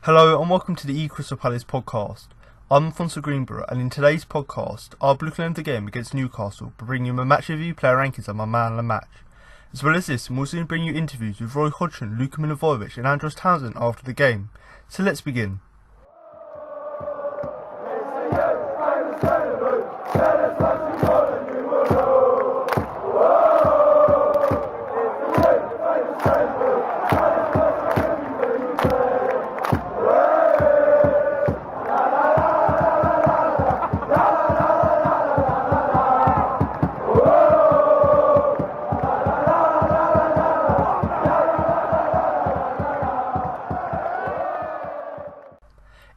Hello and welcome to the Crystal Palace podcast. I'm Alfonso Greenbrook, and in today's podcast, I'll be looking at the game against Newcastle by bringing you my match review, player rankings and my man of the match. As well as this, I'm also going to bring you interviews with Roy Hodgson, Luka Milivojević and Andros Townsend after the game. So let's begin.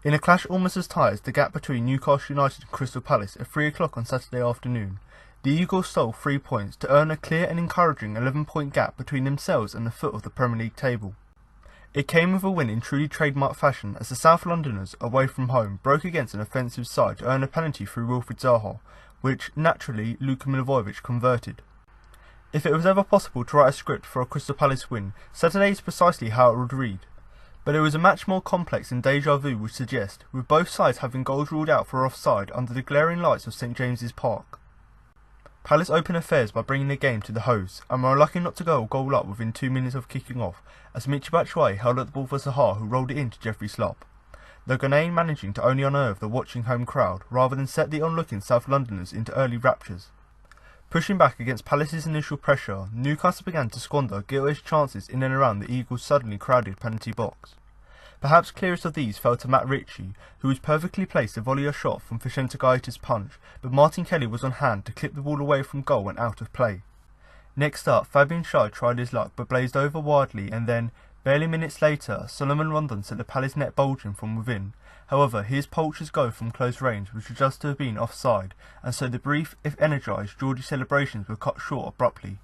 In a clash almost as tight as the gap between Newcastle United and Crystal Palace at 3 o'clock on Saturday afternoon, the Eagles stole 3 points to earn a clear and encouraging 11-point gap between themselves and the foot of the Premier League table. It came with a win in truly trademark fashion as the South Londoners, away from home, broke against an offensive side to earn a penalty through Wilfried Zaha, which, naturally, Luka Milivojević converted. If it was ever possible to write a script for a Crystal Palace win, Saturday is precisely how it would read. But it was a match more complex than deja vu would suggest, with both sides having goals ruled out for offside under the glaring lights of St James's Park. Palace opened affairs by bringing the game to the hosts, and were unlucky not to go a goal up within 2 minutes of kicking off, as Michy Batshuayi held up the ball for Zaha, who rolled it in to Jeffrey Slop. The Ghanaian managing to only unnerve the watching home crowd, rather than set the onlooking South Londoners into early raptures. Pushing back against Palace's initial pressure, Newcastle began to squander gilt-edged chances in and around the Eagles' suddenly crowded penalty box. Perhaps clearest of these fell to Matt Ritchie, who was perfectly placed to volley a shot from Vicente Gaeta's punch, but Martin Kelly was on hand to clip the ball away from goal and out of play. Next up, Fabian Schär tried his luck but blazed over wildly, and then, barely minutes later, Solomon Rondon sent the Palace net bulging from within. However, his poacher's goal from close range was judged to have been offside, and so the brief, if energised, Geordie celebrations were cut short abruptly.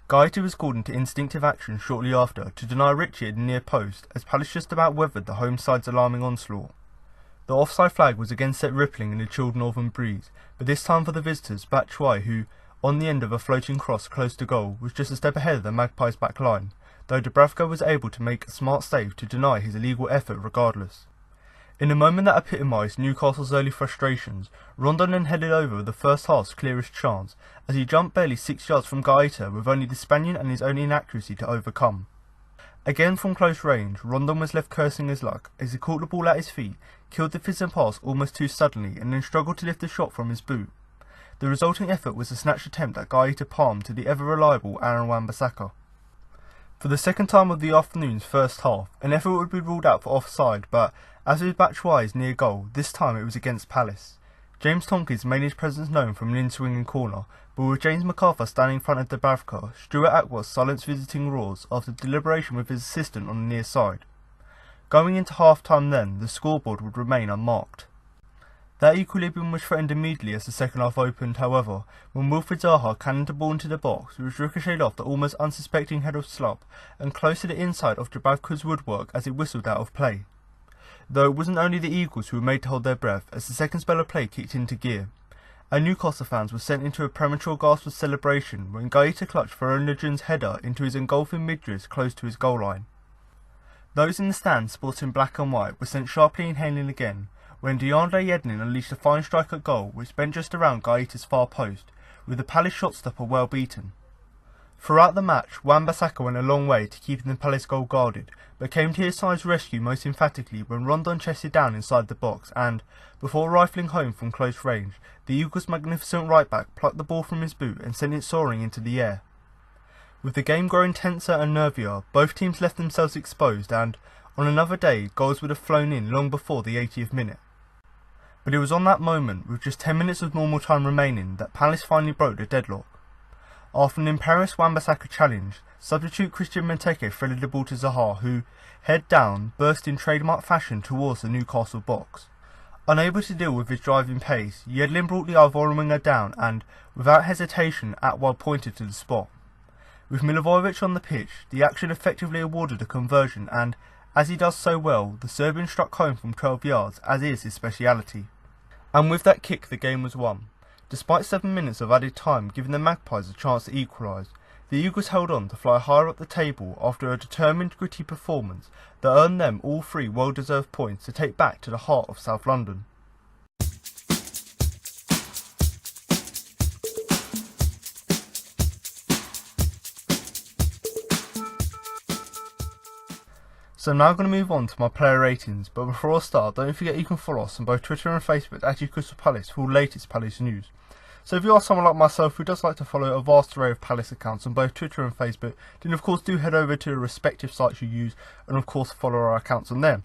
Gaeta was called into instinctive action shortly after to deny Ritchie at the near post, as Palace just about weathered the home side's alarming onslaught. The offside flag was again set rippling in a chilled northern breeze, but this time for the visitors, Batshuayi, who, on the end of a floating cross close to goal, was just a step ahead of the Magpies' back line, though Dubravka was able to make a smart save to deny his illegal effort regardless. In a moment that epitomised Newcastle's early frustrations, Rondon then headed over the first half's clearest chance, as he jumped barely 6 yards from Gaeta with only the Spaniard and his own inaccuracy to overcome. Again from close range, Rondon was left cursing his luck as he caught the ball at his feet, killed the fizzing pass almost too suddenly, and then struggled to lift the shot from his boot. The resulting effort was a snatched attempt that Gaeta palmed to the ever-reliable Aaron Wan-Bissaka. For the second time of the afternoon's first half, an effort would be ruled out for offside, but as with Batshuayi's near goal, this time it was against Palace. James Tompkins made his presence known from an in-swinging corner, but with James McArthur standing in front of Dubravka, Stuart Atwood silenced visiting roars after deliberation with his assistant on the near side. Going into half-time then, the scoreboard would remain unmarked. That equilibrium was threatened immediately as the second half opened, however, when Wilfried Zaha cannoned the ball into the box, which ricocheted off the almost unsuspecting head of Slop and close to the inside of Dubravka's woodwork as it whistled out of play. Though it wasn't only the Eagles who were made to hold their breath as the second spell of play kicked into gear, and Newcastle fans were sent into a premature gasp of celebration when Gaeta clutched Faronijan's header into his engulfing midriff close to his goal line. Those in the stands sporting black and white were sent sharply inhaling again, when DeAndre Yedlin unleashed a fine strike at goal which bent just around Gaeta's far post, with the Palace shot stopper well beaten. Throughout the match, Wan-Bissaka went a long way to keeping the Palace goal guarded, but came to his side's rescue most emphatically when Rondon chested down inside the box and, before rifling home from close range, the Eagles' magnificent right-back plucked the ball from his boot and sent it soaring into the air. With the game growing tenser and nervier, both teams left themselves exposed and, on another day, goals would have flown in long before the 80th minute. But it was on that moment, with just 10 minutes of normal time remaining, that Palace finally broke the deadlock. After an imperious Wan-Bissaka challenge, substitute Christian Benteke threaded the ball to Zaha, who, head down, burst in trademark fashion towards the Newcastle box. Unable to deal with his driving pace, Yedlin brought the Ivorian winger down and, without hesitation, Atwood pointed to the spot. With Milivojević on the pitch, the action effectively awarded a conversion and, as he does so well, the Serbian struck home from 12 yards, as is his speciality. And with that kick the game was won. Despite 7 minutes of added time giving the Magpies a chance to equalise, the Eagles held on to fly higher up the table after a determined, gritty performance that earned them all 3 well-deserved points to take back to the heart of South London. So I'm now going to move on to my player ratings, but before I start, don't forget you can follow us on both Twitter and Facebook at Crystal Palace for all latest Palace news. So if you are someone like myself who does like to follow a vast array of Palace accounts on both Twitter and Facebook, then of course do head over to the respective sites you use and of course follow our accounts on there.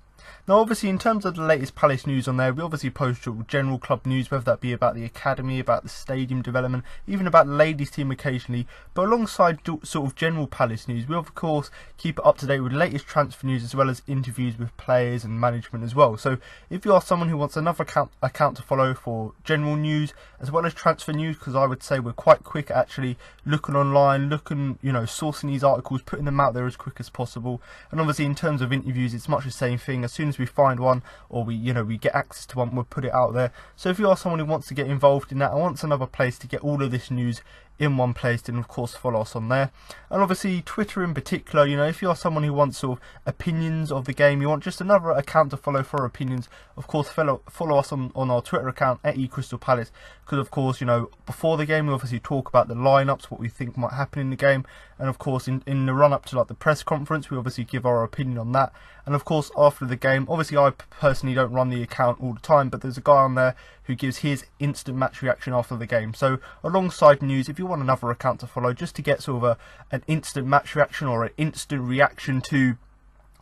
Now obviously in terms of the latest Palace news on there, we obviously post general club news, whether that be about the academy, about the stadium development, even about the ladies team occasionally, but alongside sort of general Palace news, we of course keep it up to date with the latest transfer news as well as interviews with players and management as well. So if you are someone who wants another account to follow for general news as well as transfer news, because I would say we're quite quick at actually looking online, sourcing these articles, putting them out there as quick as possible. And obviously in terms of interviews, it's much the same thing. As soon as we find one or we get access to one, we'll put it out there. So if you are someone who wants to get involved in that and wants another place to get all of this news in one place, then of course follow us on there. And obviously Twitter in particular, if you are someone who wants sort of opinions of the game, you want just another account to follow for opinions, of course follow us on our Twitter account at Crystal Palace, because of course before the game we obviously talk about the lineups, what we think might happen in the game, and of course in the run up to like the press conference we obviously give our opinion on that. And of course after the game, obviously I personally don't run the account all the time, but there's a guy on there who gives his instant match reaction after the game. So alongside news, if you want another account to follow just to get sort of an instant match reaction or an instant reaction to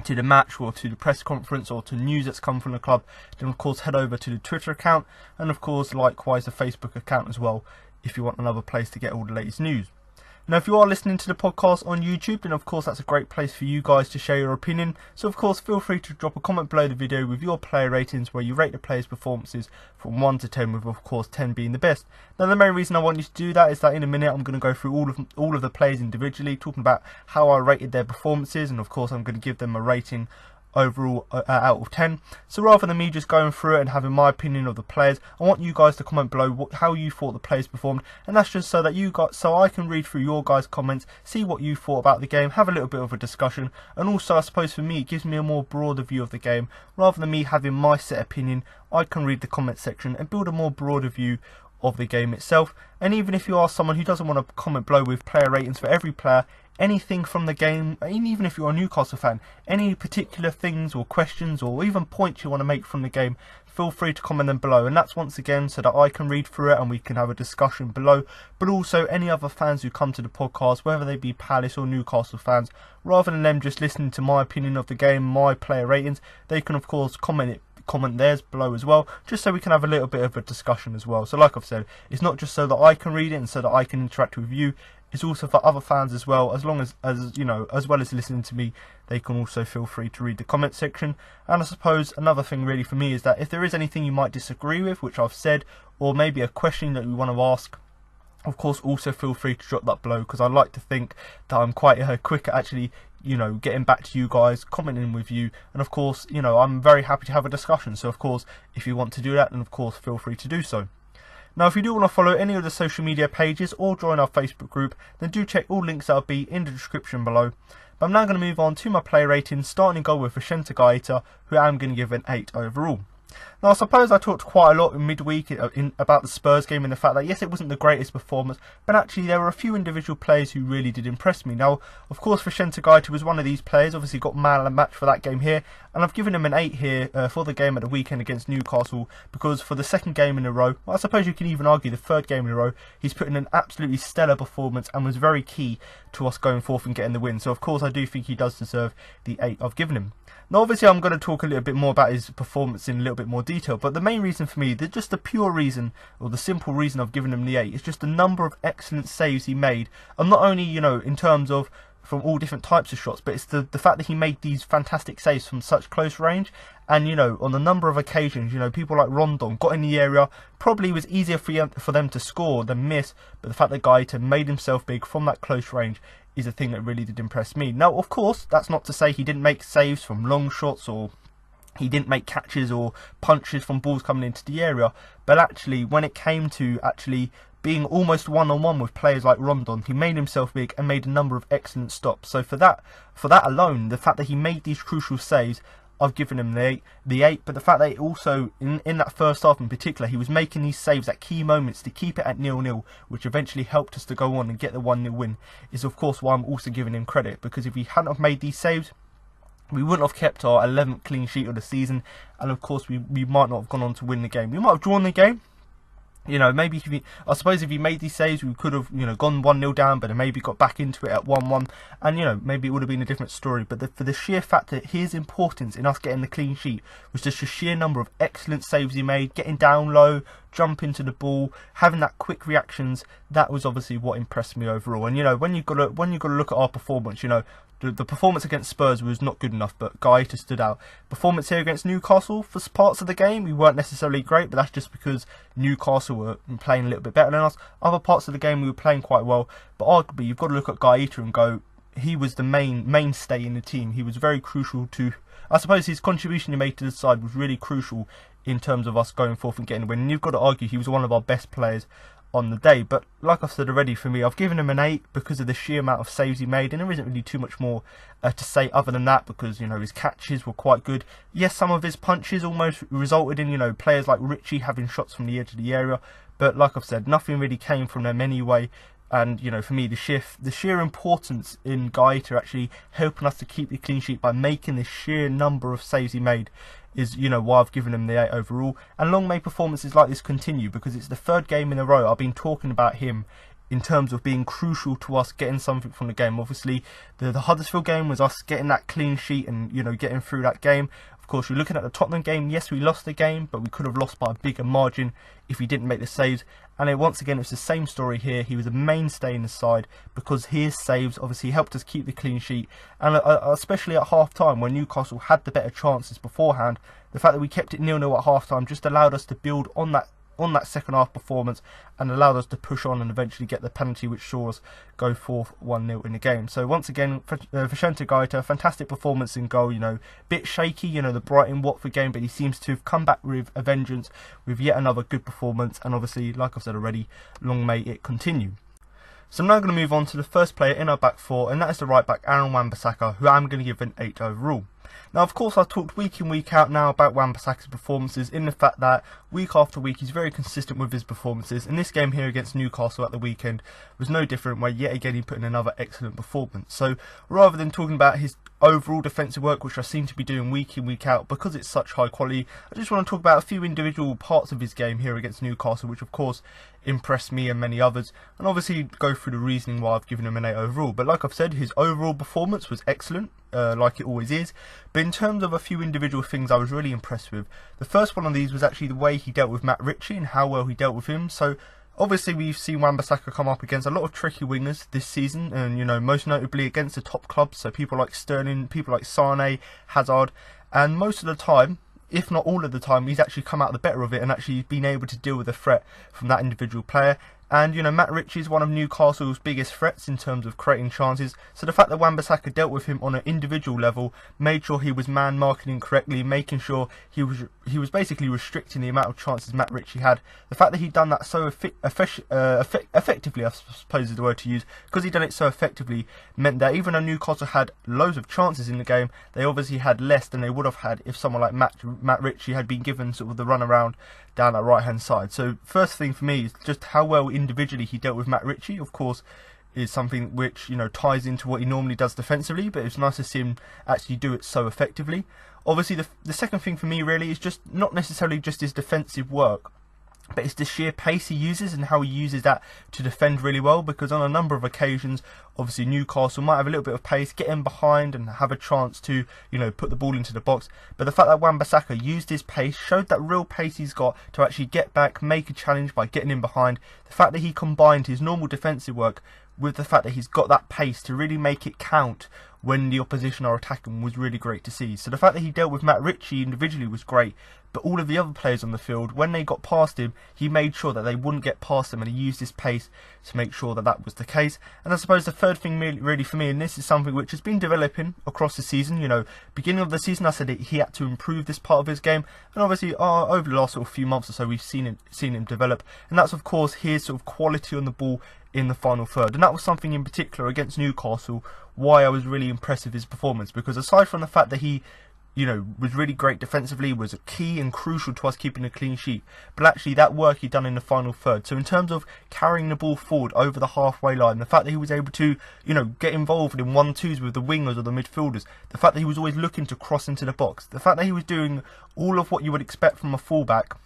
the match or to the press conference or to news that's come from the club, then of course head over to the Twitter account and of course likewise the Facebook account as well if you want another place to get all the latest news. Now if you are listening to the podcast on YouTube, then of course that's a great place for you guys to share your opinion, so of course feel free to drop a comment below the video with your player ratings where you rate the players' performances from 1 to 10, with of course 10 being the best. Now the main reason I want you to do that is that in a minute I'm going to go through all of the players individually, talking about how I rated their performances, and of course I'm going to give them a rating overall out of 10. So rather than me just going through it and having my opinion of the players, I want you guys to comment below how you thought the players performed, and that's just so that so I can read through your guys' comments, see what you thought about the game, have a little bit of a discussion, and also I suppose for me it gives me a more broader view of the game. Rather than me having my set opinion, I can read the comment section and build a more broader view of the game itself. And even if you are someone who doesn't want to comment below with player ratings for every player, anything from the game, even if you're a Newcastle fan, any particular things or questions or even points you want to make from the game, feel free to comment them below, and that's once again so that I can read through it and we can have a discussion below. But also any other fans who come to the podcast, whether they be Palace or Newcastle fans, rather than them just listening to my opinion of the game, my player ratings, they can of course comment theirs below as well, just so we can have a little bit of a discussion as well. So like I've said, it's not just so that I can read it and so that I can interact with you, it's also for other fans as well. As long as well as listening to me, they can also feel free to read the comment section. And I suppose another thing really for me is that if there is anything you might disagree with, which I've said, or maybe a question that you want to ask, of course also feel free to drop that below, because I like to think that I'm quite quick at actually getting back to you guys, commenting with you, and of course I'm very happy to have a discussion. So of course if you want to do that, then of course feel free to do so. Now if you do want to follow any of the social media pages or join our Facebook group, then do check all links that will be in the description below. But I'm now going to move on to my player ratings, starting in goal with Wilfried Zaha, who I'm going to give an 8 overall. Now I suppose I talked quite a lot in midweek about the Spurs game and the fact that yes, it wasn't the greatest performance, but actually there were a few individual players who really did impress me. Now of course Wilfried Zaha was one of these players, obviously got man of the match for that game here, and I've given him an 8 here for the game at the weekend against Newcastle, because for the second game in a row, I suppose you can even argue the third game in a row, he's put in an absolutely stellar performance and was very key to us going forth and getting the win. So of course I do think he does deserve the 8 I've given him. Now obviously I'm going to talk a little bit more about his performance in a little bit more detail, but the main reason for me, just the pure reason, or the simple reason I've given him the 8, is just the number of excellent saves he made. And not only, in terms of from all different types of shots, but it's the fact that he made these fantastic saves from such close range. And on a number of occasions, people like Rondon got in the area, probably was easier for them to score than miss, but the fact that Gaeta made himself big from that close range is a thing that really did impress me. Now of course that's not to say he didn't make saves from long shots or he didn't make catches or punches from balls coming into the area. But actually, when it came to actually being almost one-on-one with players like Rondon, he made himself big and made a number of excellent stops. So for that alone, the fact that he made these crucial saves, I've given him the 8. But the fact that he also, in that first half in particular, he was making these saves at key moments to keep it at 0-0, which eventually helped us to go on and get the 1-0 win, is of course why I'm also giving him credit. Because if he hadn't have made these saves, we wouldn't have kept our 11th clean sheet of the season, and of course we might not have gone on to win the game. We might have drawn the game. You know, maybe I suppose if he made these saves, we could have, you know, gone 1-0 down, but then maybe got back into it at 1-1, and, you know, maybe it would have been a different story. But for the sheer fact that his importance in us getting the clean sheet was just the sheer number of excellent saves he made, getting down low, jumping to the ball, having that quick reactions, that was obviously what impressed me overall. And, you know, when you've got to look at our performance, you know, the performance against Spurs was not good enough, but Gaeta stood out. Performance here against Newcastle, for parts of the game, we weren't necessarily great, but that's just because Newcastle were playing a little bit better than us. Other parts of the game, we were playing quite well, but arguably, you've got to look at Gaeta and go, he was the mainstay in the team. He was very crucial to, I suppose his contribution he made to the side was really crucial in terms of us going forth and getting a win. And you've got to argue he was one of our best players on the day. But like I've said already, for me, I've given him an 8 because of the sheer amount of saves he made, and there isn't really too much more to say other than that, because, you know, his catches were quite good. Yes, some of his punches almost resulted in, you know, players like Ritchie having shots from the edge of the area, but like I've said, nothing really came from them anyway. And, you know, for me, the sheer importance in Gaeta actually helping us to keep the clean sheet by making the sheer number of saves he made is, you know, why I've given him the 8 overall. And long may performances like this continue, because it's the 3rd game in a row I've been talking about him in terms of being crucial to us getting something from the game. Obviously, the Huddersfield game was us getting that clean sheet and, you know, getting through that game. Of course, you're looking at the Tottenham game. Yes, we lost the game, but we could have lost by a bigger margin if he didn't make the saves. And once again, it's the same story here. He was a mainstay in the side because his saves obviously helped us keep the clean sheet. And especially at half-time, when Newcastle had the better chances beforehand, the fact that we kept it 0-0 at half-time just allowed us to build on that second half performance and allowed us to push on and eventually get the penalty which saw us go forth 1-0 in the game. So once again, Vicente Gaeta, fantastic performance in goal, you know, bit shaky, you know, the Brighton-Watford game, but he seems to have come back with a vengeance with yet another good performance, and obviously, like I've said already, long may it continue. So I'm now going to move on to the first player in our back four, and that is the right back Aaron Wan-Bissaka, who I'm going to give an 8 overall. Now, of course, I've talked week in, week out now about Wan-Bissaka's performances, in the fact that week after week he's very consistent with his performances, and this game here against Newcastle at the weekend was no different, where yet again he put in another excellent performance. So rather than talking about his overall defensive work, which I seem to be doing week in, week out, because it's such high quality, I just want to talk about a few individual parts of his game here against Newcastle, which of course impressed me and many others, and obviously go through the reasoning why I've given him an 8 overall. But like I've said, his overall performance was excellent, like it always is. But in terms of a few individual things I was really impressed with, the first one of these was actually the way he dealt with Matt Ritchie and how well he dealt with him. So obviously we've seen Wan-Bissaka come up against a lot of tricky wingers this season, and, you know, most notably against the top clubs, so people like Sterling, people like Sane, Hazard, and most of the time, if not all of the time, he's actually come out the better of it and actually been able to deal with the threat from that individual player. And, you know, Matt Ritchie is one of Newcastle's biggest threats in terms of creating chances. So the fact that Wan-Bissaka dealt with him on an individual level, made sure he was man marking correctly, making sure he was basically restricting the amount of chances Matt Ritchie had. The fact that he'd done that so effectively, I suppose is the word to use, because he'd done it so effectively, meant that even though Newcastle had loads of chances in the game, they obviously had less than they would have had if someone like Matt Ritchie had been given sort of the run around down that right hand side. So first thing for me is just how well individually he dealt with Matt Ritchie. Of course, is something which, you know, ties into what he normally does defensively, but it's nice to see him actually do it so effectively. Obviously, the second thing for me really is just not necessarily just his defensive work, but it's the sheer pace he uses and how he uses that to defend really well, because on a number of occasions, obviously Newcastle might have a little bit of pace, get in behind and have a chance to, you know, put the ball into the box. But the fact that Wan-Bissaka used his pace, showed that real pace he's got to actually get back, make a challenge by getting in behind. The fact that he combined his normal defensive work with the fact that he's got that pace to really make it count when the opposition are attacking was really great to see. So the fact that he dealt with Matt Ritchie individually was great, but all of the other players on the field, when they got past him, he made sure that they wouldn't get past him, and he used his pace to make sure that that was the case. And I suppose the third thing really for me, and this is something which has been developing across the season, you know, beginning of the season I said he had to improve this part of his game, and obviously over the last sort of few months or so we've seen him develop, and that's of course his sort of quality on the ball in the final third. And that was something in particular against Newcastle why I was really impressed with his performance, because aside from the fact that he, you know, was really great defensively, was a key and crucial to us keeping a clean sheet, but actually that work he done in the final third. So in terms of carrying the ball forward over the halfway line, the fact that he was able to, you know, get involved in 1-2s with the wingers or the midfielders, the fact that he was always looking to cross into the box, the fact that he was doing all of what you would expect from a fullback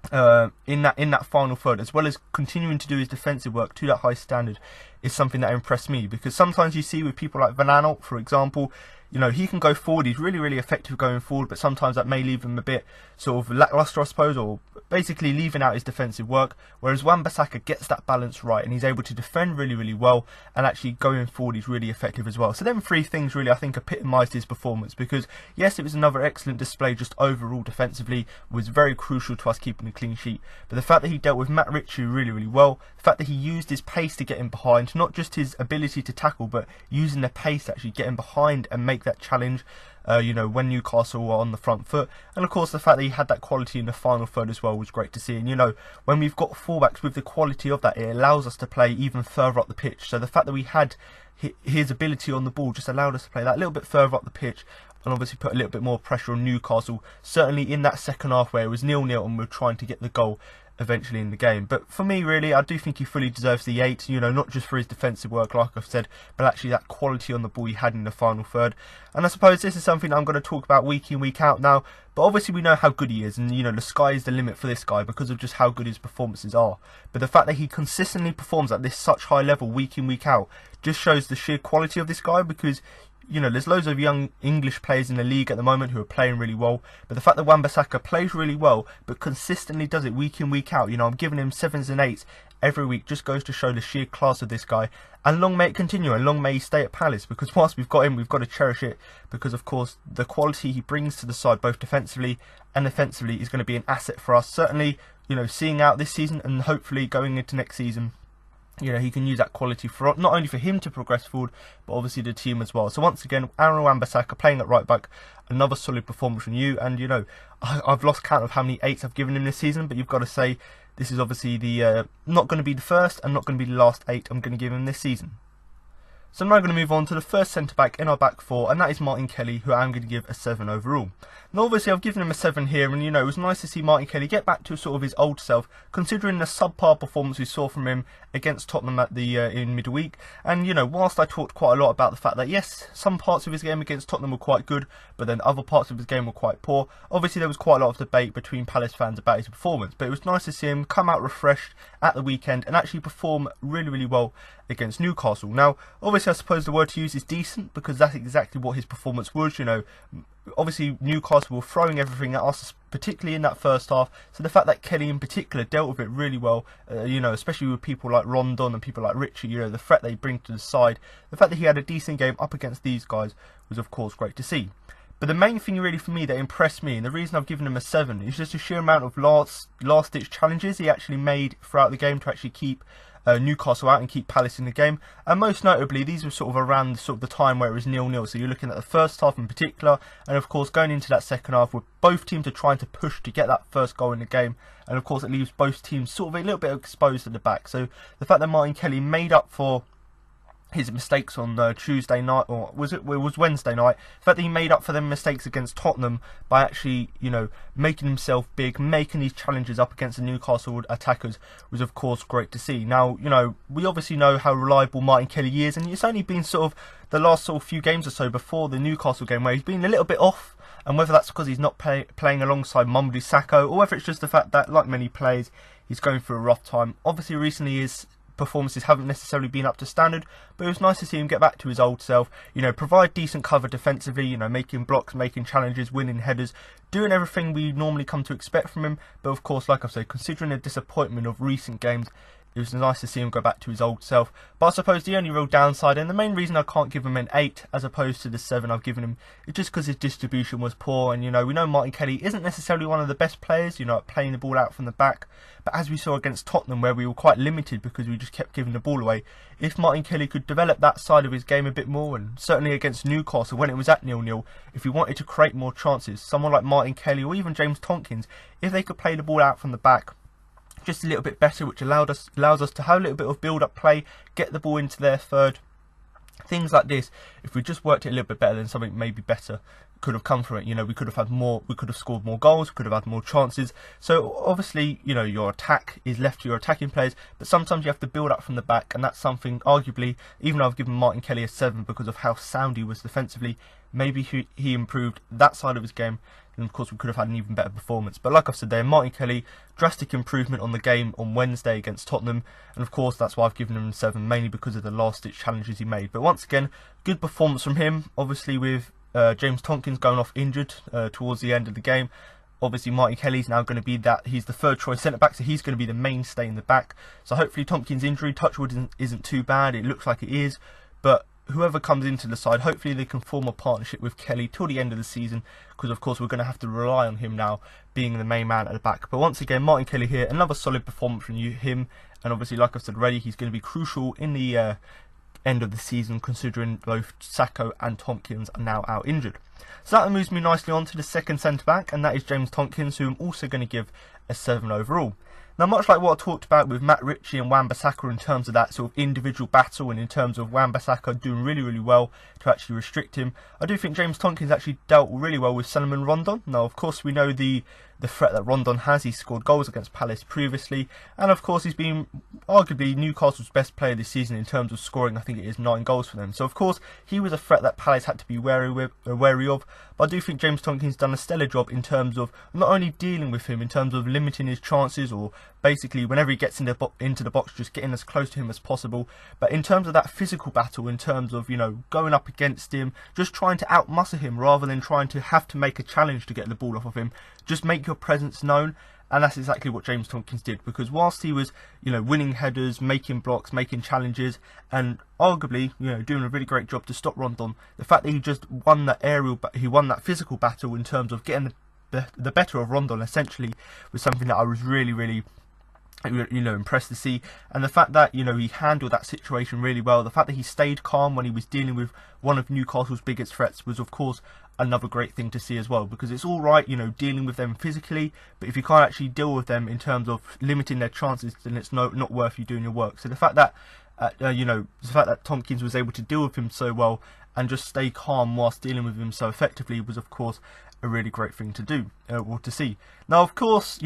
in that final third, as well as continuing to do his defensive work to that high standard, is something that impressed me. Because sometimes you see with people like Van Aanholt, for example, you know, he can go forward, he's really effective going forward, but sometimes that may leave him a bit sort of lacklustre, I suppose, or basically leaving out his defensive work, whereas Wan-Bissaka gets that balance right, and he's able to defend really well, and actually going forward he's really effective as well. So them three things really I think epitomised his performance, because yes, it was another excellent display just overall defensively, was very crucial to us keeping a clean sheet, but the fact that he dealt with Matt Ritchie really well, the fact that he used his pace to get him behind, not just his ability to tackle, but using the pace to actually get him behind and make that challenge, you know, when Newcastle were on the front foot. And of course the fact that he had that quality in the final third as well was great to see. And you know, when we've got fullbacks with the quality of that, it allows us to play even further up the pitch. So the fact that we had his ability on the ball just allowed us to play that little bit further up the pitch, and obviously put a little bit more pressure on Newcastle, certainly in that second half where it was 0-0 and we were trying to get the goal eventually in the game. But for me, really, I do think he fully deserves the 8, you know, not just for his defensive work like I've said, but actually that quality on the ball he had in the final third. And I suppose this is something I'm going to talk about week in, week out now, but obviously we know how good he is, and you know, the sky is the limit for this guy because of just how good his performances are. But the fact that he consistently performs at this such high level week in, week out just shows the sheer quality of this guy, because you know, there's loads of young English players in the league at the moment who are playing really well, but the fact that Wan-Bissaka plays really well but consistently does it week in, week out, you know, I'm giving him 7s and 8s every week, just goes to show the sheer class of this guy. And long may it continue, and long may he stay at Palace, because whilst we've got him, we've got to cherish it, because of course the quality he brings to the side both defensively and offensively is going to be an asset for us, certainly, you know, seeing out this season and hopefully going into next season. You know, he can use that quality for not only for him to progress forward, but obviously the team as well. So once again, Aaron Wan-Bissaka playing at right back, another solid performance from you. And you know, I've lost count of how many 8s I've given him this season, but you've got to say this is obviously the not going to be the first and not going to be the last 8 I'm going to give him this season. So I'm now going to move on to the first centre-back in our back four, and that is Martin Kelly, who I'm going to give a 7 overall. Now obviously I've given him a 7 here, and you know, it was nice to see Martin Kelly get back to sort of his old self, considering the subpar performance we saw from him against Tottenham at the in midweek. And you know, whilst I talked quite a lot about the fact that yes, some parts of his game against Tottenham were quite good, but then other parts of his game were quite poor, obviously there was quite a lot of debate between Palace fans about his performance, but it was nice to see him come out refreshed at the weekend and actually perform really well against Newcastle. Now obviously I suppose the word to use is decent, because that's exactly what his performance was. You know, obviously Newcastle were throwing everything at us, particularly in that first half, so the fact that Kelly in particular dealt with it really well, you know, especially with people like Rondon and people like Ritchie, you know, the threat they bring to the side, the fact that he had a decent game up against these guys was of course great to see. But the main thing really for me that impressed me, and the reason I've given him a 7, is just the sheer amount of last ditch challenges he actually made throughout the game to actually keep Newcastle out and keep Palace in the game. And most notably, these were sort of around sort of the time where it was 0-0, so you're looking at the first half in particular, and of course going into that second half where both teams are trying to push to get that first goal in the game, and of course it leaves both teams sort of a little bit exposed at the back. So the fact that Martin Kelly made up for his mistakes on Tuesday night, or it was Wednesday night, the fact that he made up for them mistakes against Tottenham by actually, you know, making himself big, making these challenges up against the Newcastle attackers was of course great to see. Now, you know, we obviously know how reliable Martin Kelly is, and it's only been sort of the last sort of few games or so before the Newcastle game where he's been a little bit off, and whether that's because he's not playing alongside Mamadou Sakho, or whether it's just the fact that, like many players, he's going through a rough time. Obviously recently his performances haven't necessarily been up to standard, but it was nice to see him get back to his old self, you know, provide decent cover defensively, you know, making blocks, making challenges, winning headers, doing everything we normally come to expect from him. But of course, like I've said, considering the disappointment of recent games, It was nice to see him go back to his old self. But I suppose the only real downside, and the main reason I can't give him an 8 as opposed to the 7 I've given him, is just because his distribution was poor. And, we know Martin Kelly isn't necessarily one of the best players, at playing the ball out from the back. But as we saw against Tottenham, where we were quite limited because we just kept giving the ball away, if Martin Kelly could develop that side of his game a bit more, and certainly against Newcastle when it was at 0-0, if he wanted to create more chances, someone like Martin Kelly or even James Tompkins, if they could play the ball out from the back just a little bit better, which allows us to have a little bit of build-up play, get the ball into their third, things like this. If we just worked it a little bit better, then something maybe better could have come from it. We could have had more, we could have scored more goals, we could have had more chances. So obviously, your attack is left to your attacking players, but sometimes you have to build up from the back, and that's something arguably, even though I've given Martin Kelly a 7 because of how sound he was defensively, maybe he improved that side of his game, and of course we could have had an even better performance. But like I've said there, Martin Kelly, drastic improvement on the game on Wednesday against Tottenham, and of course that's why I've given him a 7, mainly because of the last ditch challenges he made. But once again, good performance from him. Obviously with James Tompkins going off injured towards the end of the game, obviously Martin Kelly's now going to be he's the third choice centre back, so he's going to be the mainstay in the back. So hopefully Tompkins' injury, touchwood, isn't too bad. It looks like it is, but whoever comes into the side, hopefully they can form a partnership with Kelly till the end of the season, because of course we're going to have to rely on him now being the main man at the back. But once again, Martin Kelly here, another solid performance from him, and obviously like I've said already, he's going to be crucial in the end of the season, considering both Sacco and Tompkins are now out injured. So that moves me nicely on to the second centre back, and that is James Tompkins, who I'm also going to give a 7 overall. Now, much like what I talked about with Matt Ritchie and Wan-Bissaka in terms of that sort of individual battle, and in terms of Wan-Bissaka doing really, really well to actually restrict him, I do think James Tompkins actually dealt really well with Salomon Rondon. Now, of course, we know the threat that Rondon has. He scored goals against Palace previously, and of course he's been arguably Newcastle's best player this season in terms of scoring. I think it is 9 goals for them. So of course he was a threat that Palace had to be wary of. But I do think James Tompkins done a stellar job in terms of not only dealing with him, in terms of limiting his chances, or basically whenever he gets into the box just getting as close to him as possible, but in terms of that physical battle, in terms of going up against him, just trying to outmuscle him rather than trying to have to make a challenge to get the ball off of him. Just make your presence known, and that's exactly what James Tompkins did, because whilst he was winning headers, making blocks, making challenges, and arguably doing a really great job to stop Rondon, the fact that he just won that physical battle in terms of getting the better of Rondon essentially was something that I was really, really impressed to see. And the fact that he handled that situation really well, the fact that he stayed calm when he was dealing with one of Newcastle's biggest threats, was of course another great thing to see as well, because it's all right dealing with them physically, but if you can't actually deal with them in terms of limiting their chances, then it's not worth you doing your work. So the fact that Tompkins was able to deal with him so well and just stay calm whilst dealing with him so effectively was of course a really great thing to do, or to see. Now of course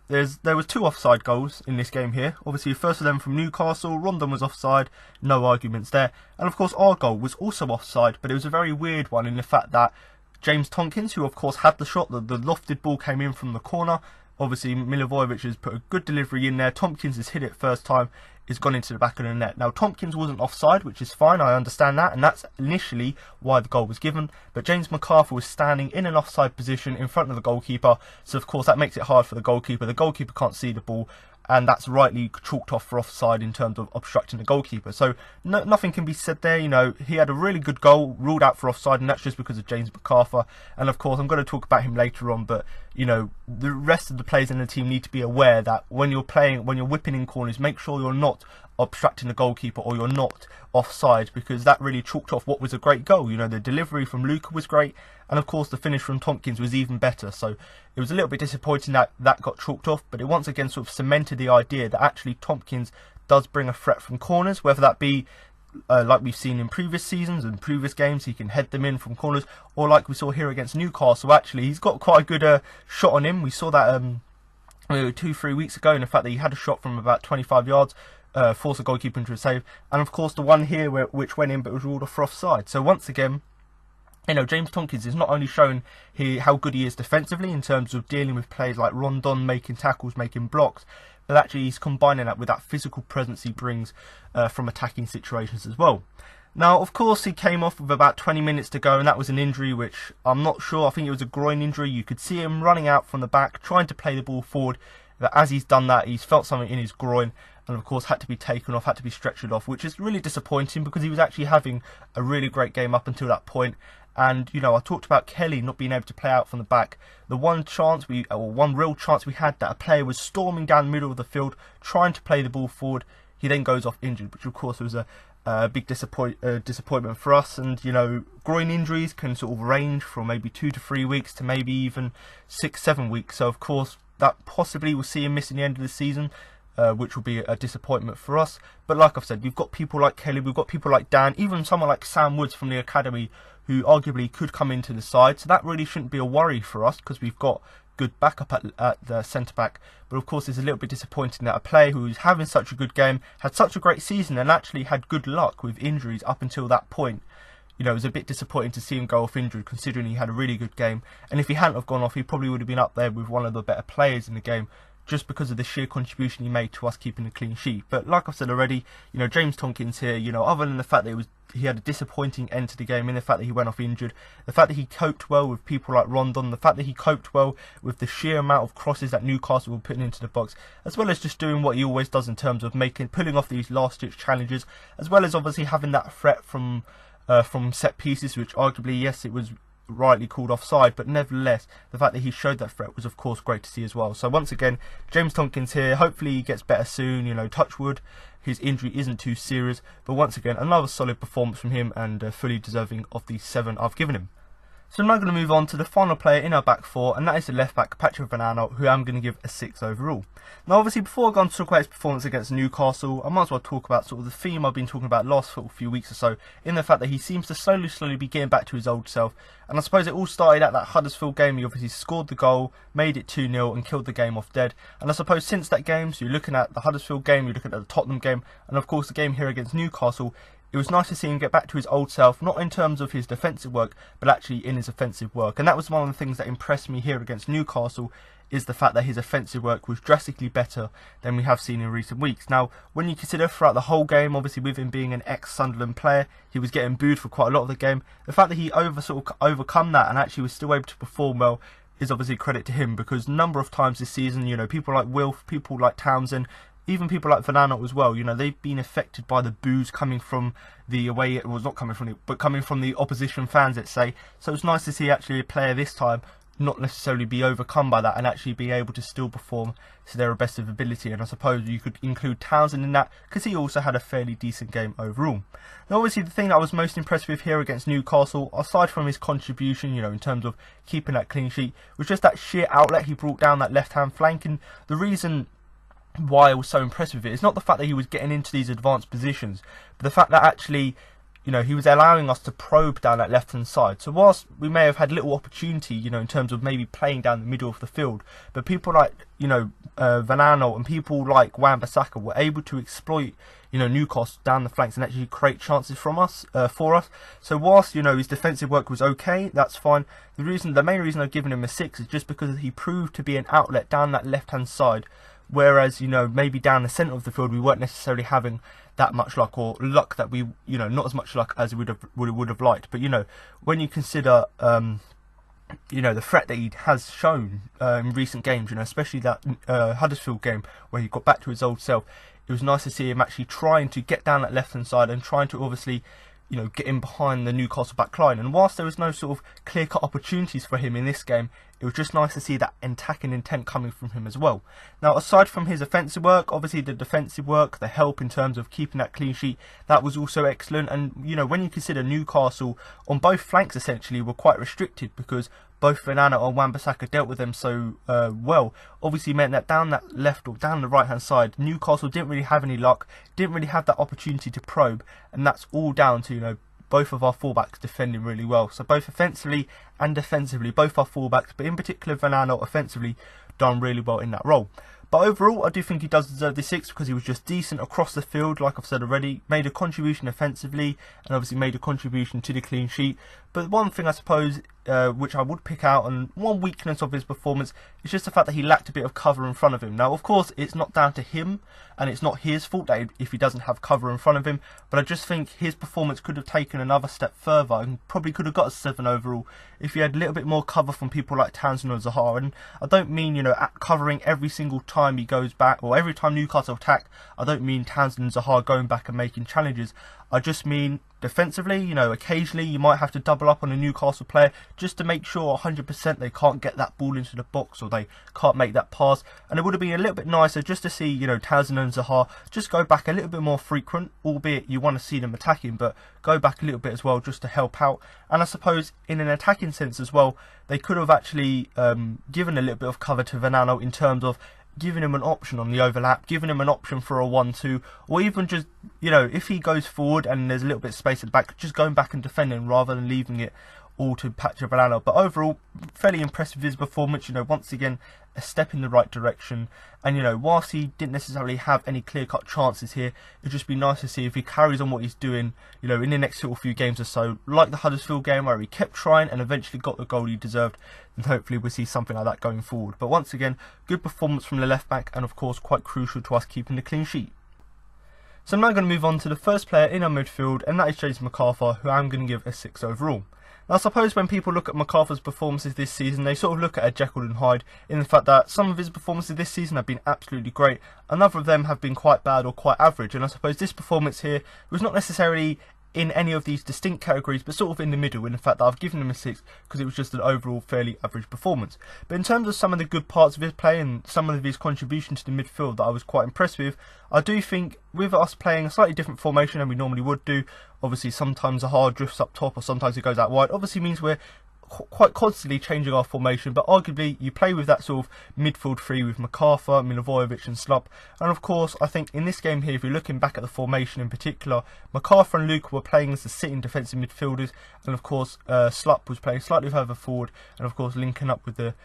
there was 2 offside goals in this game here. Obviously the first of them from Newcastle, Rondon was offside, no arguments there, and of course our goal was also offside, but it was a very weird one in the fact that James Tompkins, who of course had the shot, the lofted ball came in from the corner. Obviously Milivojević has put a good delivery in there, Tompkins has hit it first time, it's gone into the back of the net. Now Tompkins wasn't offside, which is fine, I understand that, and that's initially why the goal was given, but James McArthur was standing in an offside position in front of the goalkeeper, so of course that makes it hard for the goalkeeper can't see the ball, and that's rightly chalked off for offside in terms of obstructing the goalkeeper. So nothing can be said there. He had a really good goal ruled out for offside, and that's just because of James McArthur. And of course I'm going to talk about him later on, but the rest of the players in the team need to be aware that when you're whipping in corners, make sure you're not obstructing the goalkeeper or you're not offside, because that really chalked off what was a great goal. The delivery from Luka was great, and of course the finish from Tompkins was even better. So it was a little bit disappointing that got chalked off, but it once again sort of cemented the idea that actually Tompkins does bring a threat from corners, whether that be like we've seen in previous seasons and previous games, he can head them in from corners, or like we saw here against Newcastle, actually he's got quite a good shot on him. We saw that 2-3 weeks ago, and the fact that he had a shot from about 25 yards, force a goalkeeper into a save, and of course the one here which went in but was ruled off for offside. So once again, James Tompkins is not only showing how good he is defensively in terms of dealing with players like Rondon, making tackles, making blocks, but actually he's combining that with that physical presence he brings from attacking situations as well. Now, of course, he came off with about 20 minutes to go, and that was an injury which I'm not sure. I think it was a groin injury. You could see him running out from the back, trying to play the ball forward, that as he's done that, he's felt something in his groin, and of course had to be taken off, had to be stretchered off, which is really disappointing because he was actually having a really great game up until that point. And you know, I talked about Kelly not being able to play out from the back. The one real chance we had, that a player was storming down the middle of the field trying to play the ball forward, he then goes off injured, which of course was a big disappointment for us. And you know, groin injuries can sort of range from maybe 2 to 3 weeks to maybe even 6-7 weeks. So of course that possibly will see him missing the end of the season, which will be a disappointment for us. But like I've said, we've got people like Kelly, we've got people like Dan, even someone like Sam Woods from the academy, who arguably could come into the side. So that really shouldn't be a worry for us because we've got good backup at the centre back. But of course it's a little bit disappointing that a player who's having such a good game, had such a great season, and actually had good luck with injuries up until that point. You know, it was a bit disappointing to see him go off injured, considering he had a really good game. And if he hadn't have gone off, he probably would have been up there with one of the better players in the game, just because of the sheer contribution he made to us keeping a clean sheet. But like I've said already, you know, James Tompkins here, you know, other than the fact that he had a disappointing end to the game, and the fact that he went off injured, the fact that he coped well with people like Rondon, the fact that he coped well with the sheer amount of crosses that Newcastle were putting into the box, as well as just doing what he always does in terms of pulling off these last-ditch challenges, as well as obviously having that threat from set pieces, which arguably, yes, it was rightly called offside, but nevertheless the fact that he showed that threat was of course great to see as well. So once again, James Tompkins here, hopefully he gets better soon, you know, touch wood, his injury isn't too serious. But once again, another solid performance from him, and fully deserving of the 7 I've given him. So I'm now going to move on to the final player in our back four, and that is the left back Patrick Van Aanholt, who I'm going to give a 6 overall. Now obviously, before I go on to talk about his performance against Newcastle, I might as well talk about sort of the theme I've been talking about last few weeks or so, in the fact that he seems to slowly be getting back to his old self. And I suppose it all started at that Huddersfield game. He obviously scored the goal, made it 2-0 and killed the game off dead. And I suppose since that game, so you're looking at the Huddersfield game, you're looking at the Tottenham game, and of course the game here against Newcastle, it was nice to see him get back to his old self, not in terms of his defensive work, but actually in his offensive work. And that was one of the things that impressed me here against Newcastle, is the fact that his offensive work was drastically better than we have seen in recent weeks. Now, when you consider throughout the whole game, obviously with him being an ex-Sunderland player, he was getting booed for quite a lot of the game. The fact that he overcome that and actually was still able to perform well is obviously credit to him, because a number of times this season, you know, people like Wilf, people like Townsend, even people like Van Aanholt as well, you know, they've been affected by the boos coming from the away, it was not coming from the, but coming from the opposition fans, let's say. So it's nice to see actually a player this time not necessarily be overcome by that and actually be able to still perform to their best of ability. And I suppose you could include Townsend in that, because he also had a fairly decent game overall. Now obviously the thing that I was most impressed with here against Newcastle, aside from his contribution, you know, in terms of keeping that clean sheet, was just that sheer outlet he brought down that left hand flank. And the reason why I was so impressed with it is not the fact that he was getting into these advanced positions, but the fact that actually, you know, he was allowing us to probe down that left hand side. So whilst we may have had little opportunity, you know, in terms of maybe playing down the middle of the field, but people like, you know, Van Aanholt and people like Wan-Bissaka were able to exploit, you know, Newcastle down the flanks and actually create chances from us, for us. So whilst, you know, his defensive work was okay, that's fine. The main reason I've given him a 6 is just because he proved to be an outlet down that left hand side. Whereas, you know, maybe down the centre of the field we weren't necessarily having that much luck, or luck that we, you know, not as much luck as we would have liked. But, you know, when you consider, you know, the threat that he has shown in recent games, you know, especially that Huddersfield game where he got back to his old self, it was nice to see him actually trying to get down that left hand side and trying to obviously, you know, get in behind the Newcastle back line. And whilst there was no sort of clear-cut opportunities for him in this game, it was just nice to see that attacking intent coming from him as well. Now, aside from his offensive work, obviously the defensive work, the help in terms of keeping that clean sheet, that was also excellent. And, you know, when you consider Newcastle on both flanks essentially were quite restricted, because both Van Aanholt and Wan-Bissaka dealt with them so well, obviously meant that down that left or down the right hand side, Newcastle didn't really have any luck, didn't really have that opportunity to probe, and that's all down to, you know, both of our fullbacks defending really well. So both offensively and defensively, both our fullbacks, but in particular Van Aanholt offensively, done really well in that role. But overall, I do think he does deserve the 6 because he was just decent across the field, like I've said already, made a contribution offensively, and obviously made a contribution to the clean sheet. But one thing I suppose which I would pick out, and one weakness of his performance is just the fact that he lacked a bit of cover in front of him. Now, of course, it's not down to him, and it's not his fault that if he doesn't have cover in front of him, but I just think his performance could have taken another step further and probably could have got a 7 overall if he had a little bit more cover from people like Townsend or Zaha. And I don't mean, covering every single time he goes back, or every time Newcastle attack. I don't mean Townsend and Zaha going back and making challenges. I just mean defensively, occasionally you might have to double up on a Newcastle player just to make sure 100% they can't get that ball into the box or they can't make that pass. And it would have been a little bit nicer just to see, Townsend and Zaha just go back a little bit more frequent, albeit you want to see them attacking, but go back a little bit as well just to help out. And I suppose in an attacking sense as well, they could have actually given a little bit of cover to Vanano in terms of giving him an option on the overlap, giving him an option for a 1-2, or even just, if he goes forward and there's a little bit of space at the back, just going back and defending rather than leaving it all to Patrick Vanano. But overall, fairly impressed with his performance. Once again, a step in the right direction. And whilst he didn't necessarily have any clear-cut chances here, it'd just be nice to see if he carries on what he's doing, in the next few games or so, like the Huddersfield game where he kept trying and eventually got the goal he deserved. And hopefully we'll see something like that going forward. But once again, good performance from the left back, and of course quite crucial to us keeping the clean sheet. So I'm now going to move on to the first player in our midfield, and that is James McArthur, who I'm going to give a 6 overall. Now, I suppose when people look at McArthur's performances this season, they sort of look at a Jekyll and Hyde in the fact that some of his performances this season have been absolutely great, and other of them have been quite bad or quite average. And I suppose this performance here was not necessarily in any of these distinct categories, but sort of in the middle, in the fact that I've given him a 6 because it was just an overall fairly average performance. But in terms of some of the good parts of his play and some of his contribution to the midfield that I was quite impressed with, I do think with us playing a slightly different formation than we normally would do, obviously sometimes Zaha drifts up top or sometimes he goes out wide, obviously means we're quite constantly changing our formation, but arguably you play with that sort of midfield three with McArthur, Milivojević and Slup. And of course, I think in this game here, if you're looking back at the formation in particular, McArthur and Luka were playing as the sitting defensive midfielders, and of course Slup was playing slightly further forward, and of course linking up with the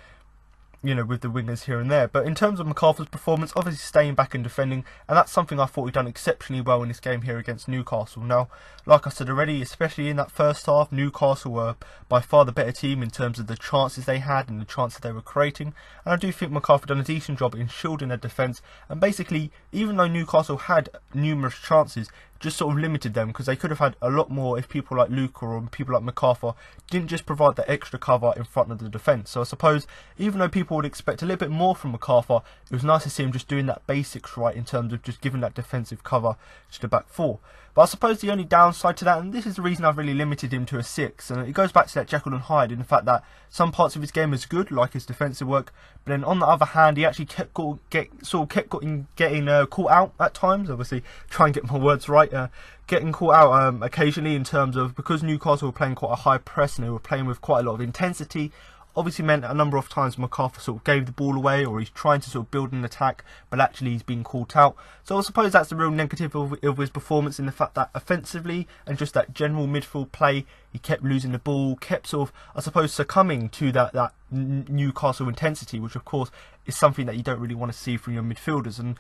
with the wingers here and there. But in terms of McArthur's performance, obviously staying back and defending, and that's something I thought he'd done exceptionally well in this game here against Newcastle. Now, like I said already, especially in that first half, Newcastle were by far the better team in terms of the chances they had and the chances they were creating, and I do think McArthur done a decent job in shielding their defence, and basically, even though Newcastle had numerous chances, just sort of limited them, because they could have had a lot more if people like Luka or people like McArthur didn't just provide that extra cover in front of the defence. So I suppose, even though people would expect a little bit more from McArthur, it was nice to see him just doing that basics right in terms of just giving that defensive cover to the back four. But I suppose the only downside to that, and this is the reason I've really limited him to a 6, and it goes back to that Jekyll and Hyde in the fact that some parts of his game is good, like his defensive work, but then on the other hand, he actually kept getting caught out at times. Obviously, try and get my words right. Getting caught out occasionally in terms of, because Newcastle were playing quite a high press and they were playing with quite a lot of intensity, obviously meant a number of times McArthur sort of gave the ball away, or he's trying to sort of build an attack, but actually he's being caught out. So I suppose that's the real negative of his performance, in the fact that offensively and just that general midfield play, he kept losing the ball, kept sort of, I suppose, succumbing to that Newcastle intensity, which of course is something that you don't really want to see from your midfielders. And,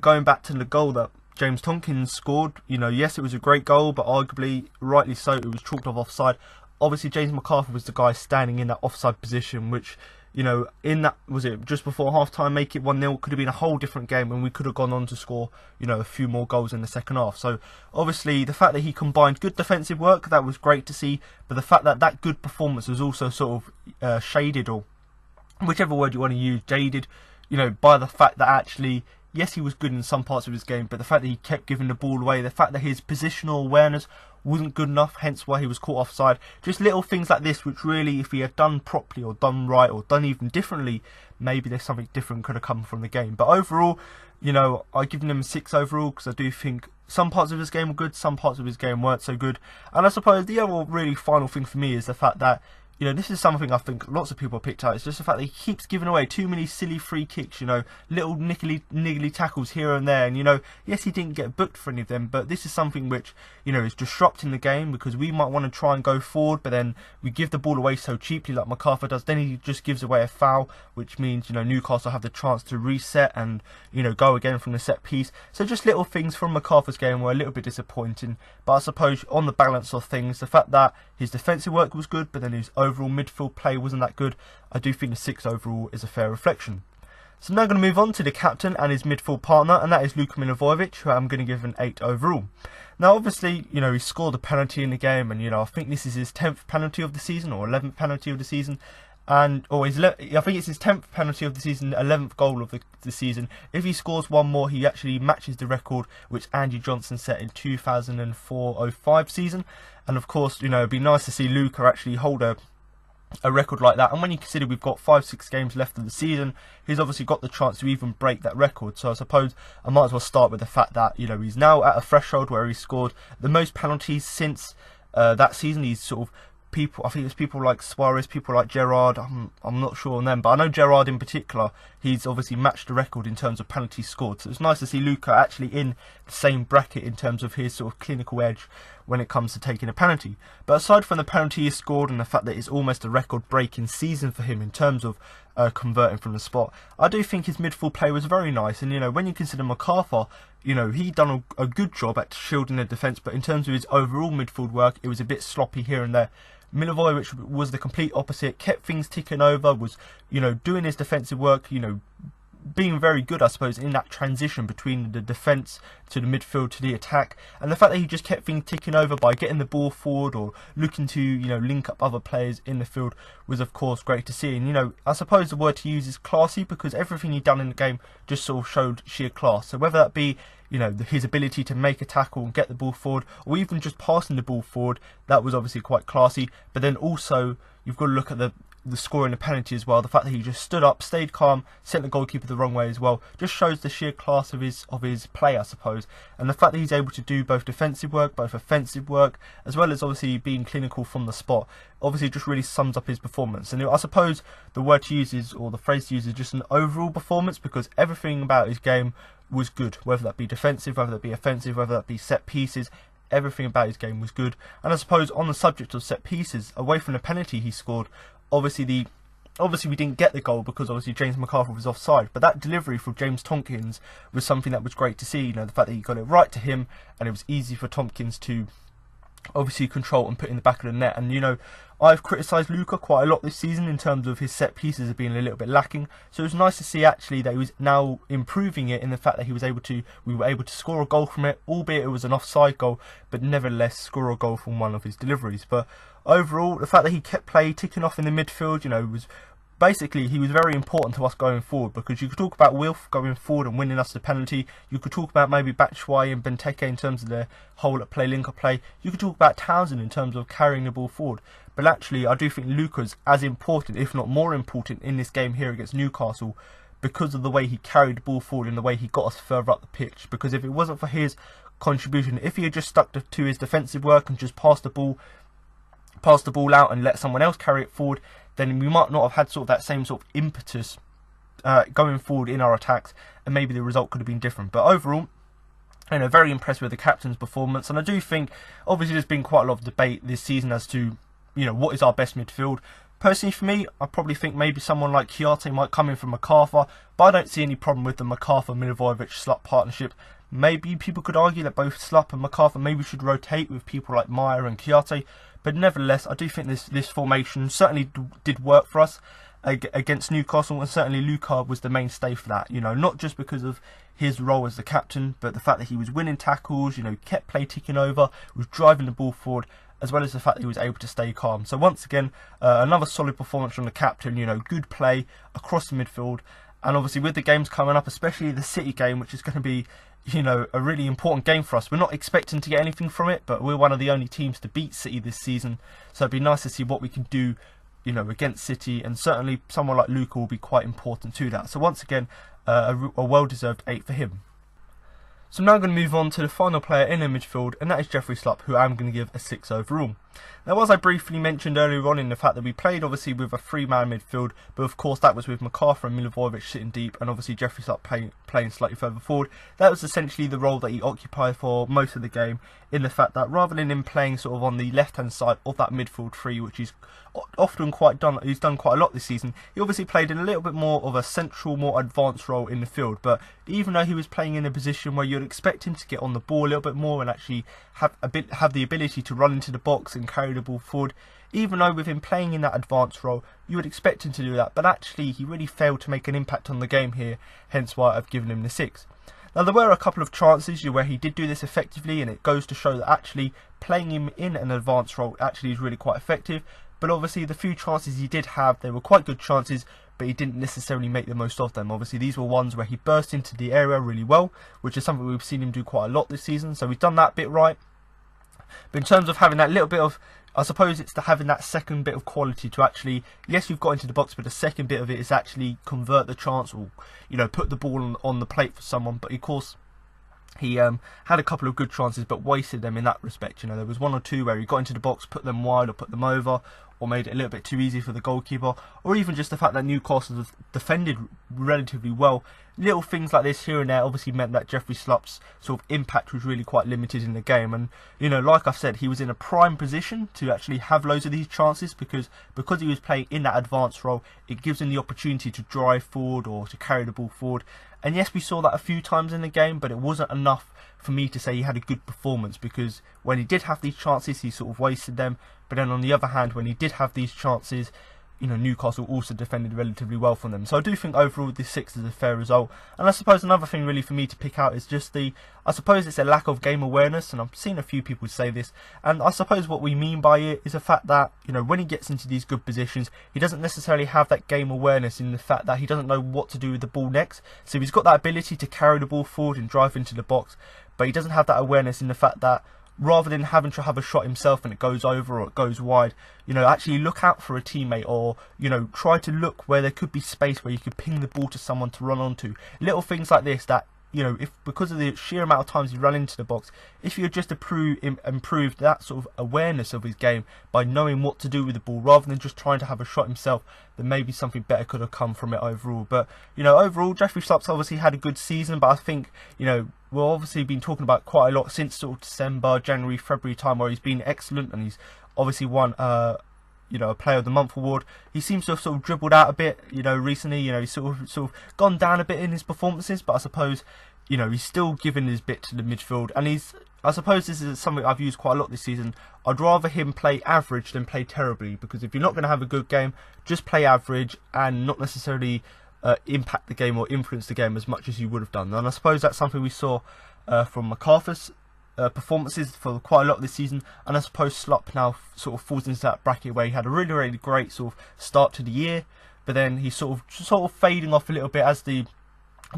going back to the goal that James Tompkins scored, yes, it was a great goal, but arguably, rightly so, it was chalked off offside. Obviously, James McArthur was the guy standing in that offside position, which, in that, was it just before half-time, make it 1-0, could have been a whole different game, and we could have gone on to score, a few more goals in the second half. So, obviously, the fact that he combined good defensive work, that was great to see, but the fact that that good performance was also sort of shaded, or whichever word you want to use, jaded, by the fact that actually, yes, he was good in some parts of his game, but the fact that he kept giving the ball away, the fact that his positional awareness wasn't good enough, hence why he was caught offside. Just little things like this, which really, if he had done properly or done right or done even differently, maybe there's something different could have come from the game. But overall, I've given him a 6 overall, because I do think some parts of his game were good, some parts of his game weren't so good. And I suppose the other really final thing for me is the fact that, this is something I think lots of people picked out. It's just the fact that he keeps giving away too many silly free kicks, little niggly tackles here and there. And, yes, he didn't get booked for any of them, but this is something which, is disrupting the game, because we might want to try and go forward, but then we give the ball away so cheaply like McArthur does. Then he just gives away a foul, which means, Newcastle have the chance to reset and, go again from the set piece. So just little things from McArthur's game were a little bit disappointing. But I suppose on the balance of things, the fact that his defensive work was good, but then his overall midfield play wasn't that good, I do think the 6 overall is a fair reflection. So now I'm going to move on to the captain and his midfield partner, and that is Luka Milivojević, who I'm going to give an 8 overall. Now obviously, he scored a penalty in the game, and I think this is his 10th penalty of the season, or 11th penalty of the season. I think it's his 10th penalty of the season, 11th goal of the season. If he scores one more, he actually matches the record which Andy Johnson set in 2004-05 season. And of course, it'd be nice to see Luka actually hold a record like that. And when you consider we've got 5-6 games left of the season, he's obviously got the chance to even break that record. So I suppose I might as well start with the fact that he's now at a threshold where he's scored the most penalties since that season. He's sort of I think it's people like Suarez, people like Gerrard, I'm not sure on them, but I know Gerrard in particular, he's obviously matched the record in terms of penalties scored. So it's nice to see Luka actually in the same bracket in terms of his sort of clinical edge when it comes to taking a penalty. But aside from the penalty he scored and the fact that it's almost a record-breaking season for him in terms of converting from the spot, I do think his midfield play was very nice. And when you consider MacArthur, he done a good job at shielding the defence, but in terms of his overall midfield work, it was a bit sloppy here and there. Milivojević was the complete opposite, kept things ticking over, was, doing his defensive work, being very good, I suppose, in that transition between the defence to the midfield to the attack. And the fact that he just kept things ticking over by getting the ball forward or looking to, link up other players in the field was, of course, great to see. And, I suppose the word to use is classy, because everything he'd done in the game just sort of showed sheer class. So whether that be his ability to make a tackle and get the ball forward, or even just passing the ball forward, that was obviously quite classy. But then also, you've got to look at the scoring the penalty as well. The fact that he just stood up, stayed calm, sent the goalkeeper the wrong way as well, just shows the sheer class of his play, I suppose. And the fact that he's able to do both defensive work, both offensive work, as well as obviously being clinical from the spot, obviously just really sums up his performance. And I suppose the word to use is, or the phrase to use is, just an overall performance, because everything about his game was good, whether that be defensive, whether that be offensive, whether that be set pieces. Everything about his game was good. And I suppose on the subject of set pieces, away from the penalty he scored, obviously we didn't get the goal because obviously James MacArthur was offside, but that delivery from James Tomkins was something that was great to see. The fact that he got it right to him, and it was easy for Tomkins to obviously control and put in the back of the net. And I've criticised Luka quite a lot this season in terms of his set pieces being a little bit lacking, so it was nice to see actually that he was now improving it in the fact that we were able to score a goal from it, albeit it was an offside goal, but nevertheless score a goal from one of his deliveries. But overall, the fact that he kept play ticking off in the midfield, was basically, he was very important to us going forward, because you could talk about Wilf going forward and winning us the penalty. You could talk about maybe Batshuayi and Benteke in terms of their whole at play, link up play. You could talk about Townsend in terms of carrying the ball forward. But actually, I do think Luka's as important, if not more important, in this game here against Newcastle, because of the way he carried the ball forward and the way he got us further up the pitch. Because if it wasn't for his contribution, if he had just stuck to his defensive work and just passed the ball out and let someone else carry it forward, then we might not have had sort of that same sort of impetus going forward in our attacks, and maybe the result could have been different. But overall, very impressed with the captain's performance. And I do think, obviously, there's been quite a lot of debate this season as to, what is our best midfield. Personally, for me, I probably think maybe someone like Chiarte might come in from MacArthur, but I don't see any problem with the MacArthur-Milivojević-Slup partnership. Maybe people could argue that both Slup and MacArthur maybe should rotate with people like Meyer and Chiarte, but nevertheless, I do think this formation certainly did work for us against Newcastle, and certainly Luka was the mainstay for that. Not just because of his role as the captain, but the fact that he was winning tackles, kept play ticking over, was driving the ball forward, as well as the fact that he was able to stay calm. So once again, another solid performance from the captain, good play across the midfield. And obviously with the games coming up, especially the City game, which is going to be, a really important game for us. We're not expecting to get anything from it, but we're one of the only teams to beat City this season. So it'd be nice to see what we can do, against City. And certainly someone like Luka will be quite important to that. So once again, a well-deserved 8 for him. So now I'm going to move on to the final player in the midfield, and that is Jeffrey Slup, who I'm going to give a 6 overall. Now, as I briefly mentioned earlier on in the fact that we played obviously with a 3-man midfield, but of course that was with MacArthur and Milivojević sitting deep, and obviously Jeffrey Slup playing slightly further forward. That was essentially the role that he occupied for most of the game, in the fact that rather than him playing sort of on the left-hand side of that midfield three, which he's often he's done quite a lot this season, he obviously played in a little bit more of a central, more advanced role in the field. But even though he was playing in a position where you'd expect him to get on the ball a little bit more and actually have the ability to run into the box and carry the ball forward, even though with him playing in that advanced role, you would expect him to do that, but actually he really failed to make an impact on the game here, hence why I've given him the 6. Now there were a couple of chances where he did do this effectively, and it goes to show that actually playing him in an advanced role actually is really quite effective. But obviously the few chances he did have, they were quite good chances, but he didn't necessarily make the most of them. Obviously these were ones where he burst into the area really well, which is something we've seen him do quite a lot this season, so we've done that bit right. But in terms of having that little bit of, I suppose it's having that second bit of quality to actually, yes, you've got into the box, but the second bit of it is actually convert the chance, or, you know, put the ball on the plate for someone. But of course, he had a couple of good chances, but wasted them in that respect. You know, there was one or two where he got into the box, put them wide or put them over, or made it a little bit too easy for the goalkeeper, or even just the fact that Newcastle defended relatively well. Little things like this here and there obviously meant that Jeffrey Slupp's sort of impact was really quite limited in the game. And, you know, like I've said, he was in a prime position to actually have loads of these chances, because he was playing in that advanced role, it gives him the opportunity to drive forward or to carry the ball forward. And yes, we saw that a few times in the game, but it wasn't enough for me to say he had a good performance, because when he did have these chances, he sort of wasted them. But then on the other hand, when he did have these chances, you know, Newcastle also defended relatively well from them. So I do think overall this 6 is a fair result. And I suppose another thing really for me to pick out is just I suppose it's a lack of game awareness, and I've seen a few people say this, and I suppose what we mean by it is the fact that, you know, when he gets into these good positions, he doesn't necessarily have that game awareness in the fact that he doesn't know what to do with the ball next. So he's got that ability to carry the ball forward and drive into the box, but he doesn't have that awareness in the fact that rather than having to have a shot himself and it goes over or it goes wide, you know, actually look out for a teammate, or, you know, try to look where there could be space where you could ping the ball to someone to run onto. Little things like this that, you know, if because of the sheer amount of times he ran into the box, if you had just improved that sort of awareness of his game by knowing what to do with the ball rather than just trying to have a shot himself, then maybe something better could have come from it overall. But, you know, overall, Jeffrey Slupp's obviously had a good season, but I think, you know, we've obviously been talking about quite a lot since sort of December, January, February time, where he's been excellent, and he's obviously won you know, a Player of the Month award. He seems to have sort of dribbled out a bit, you know, recently. You know, he's sort of gone down a bit in his performances, but I suppose, you know, he's still giving his bit to the midfield, and I suppose this is something I've used quite a lot this season. I'd rather him play average than play terribly, because if you're not going to have a good game, just play average and not necessarily impact the game or influence the game as much as you would have done. And I suppose that's something we saw from MacArthur's performances for quite a lot this season, and I suppose Slupp now sort of falls into that bracket where he had a really great sort of start to the year, but then he's sort of fading off a little bit as the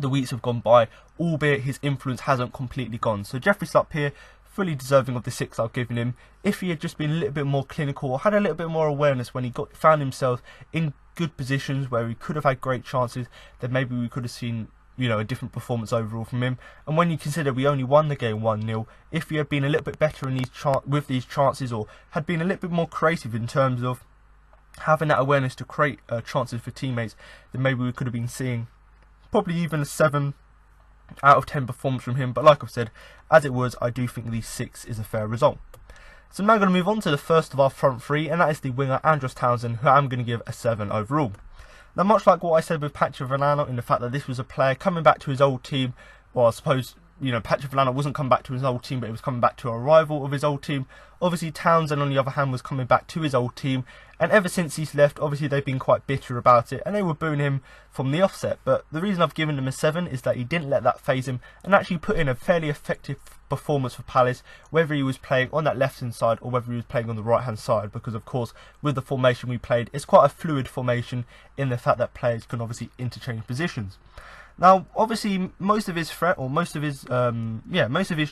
weeks have gone by, albeit his influence hasn't completely gone. So Jeffrey Slupp here, fully deserving of the 6 I've given him. If he had just been a little bit more clinical, or had a little bit more awareness when he found himself in good positions where he could have had great chances, then maybe we could have seen, you know, a different performance overall from him. And when you consider we only won the game 1-0, if he had been a little bit better in with these chances, or had been a little bit more creative in terms of having that awareness to create chances for teammates, then maybe we could have been seeing probably even a 7 out of 10 performance from him. But like I've said, as it was, I do think the 6 is a fair result. So I'm now going to move on to the first of our front three, and that is the winger Andros Townsend, who I'm going to give a 7 overall. Now, much like what I said with Patrick Villano, in the fact that this was a player coming back to his old team, well, I suppose, you know, Patrick Villano wasn't coming back to his old team, but he was coming back to a rival of his old team. Obviously, Townsend, on the other hand, was coming back to his old team, and ever since he's left, obviously they've been quite bitter about it, and they were booing him from the offset. But the reason I've given him a 7 is that he didn't let that faze him, and actually put in a fairly effective performance for Palace, whether he was playing on that left hand side or whether he was playing on the right hand side, because of course with the formation we played, it's quite a fluid formation in the fact that players can obviously interchange positions. Now, obviously, most of his threat, or most of his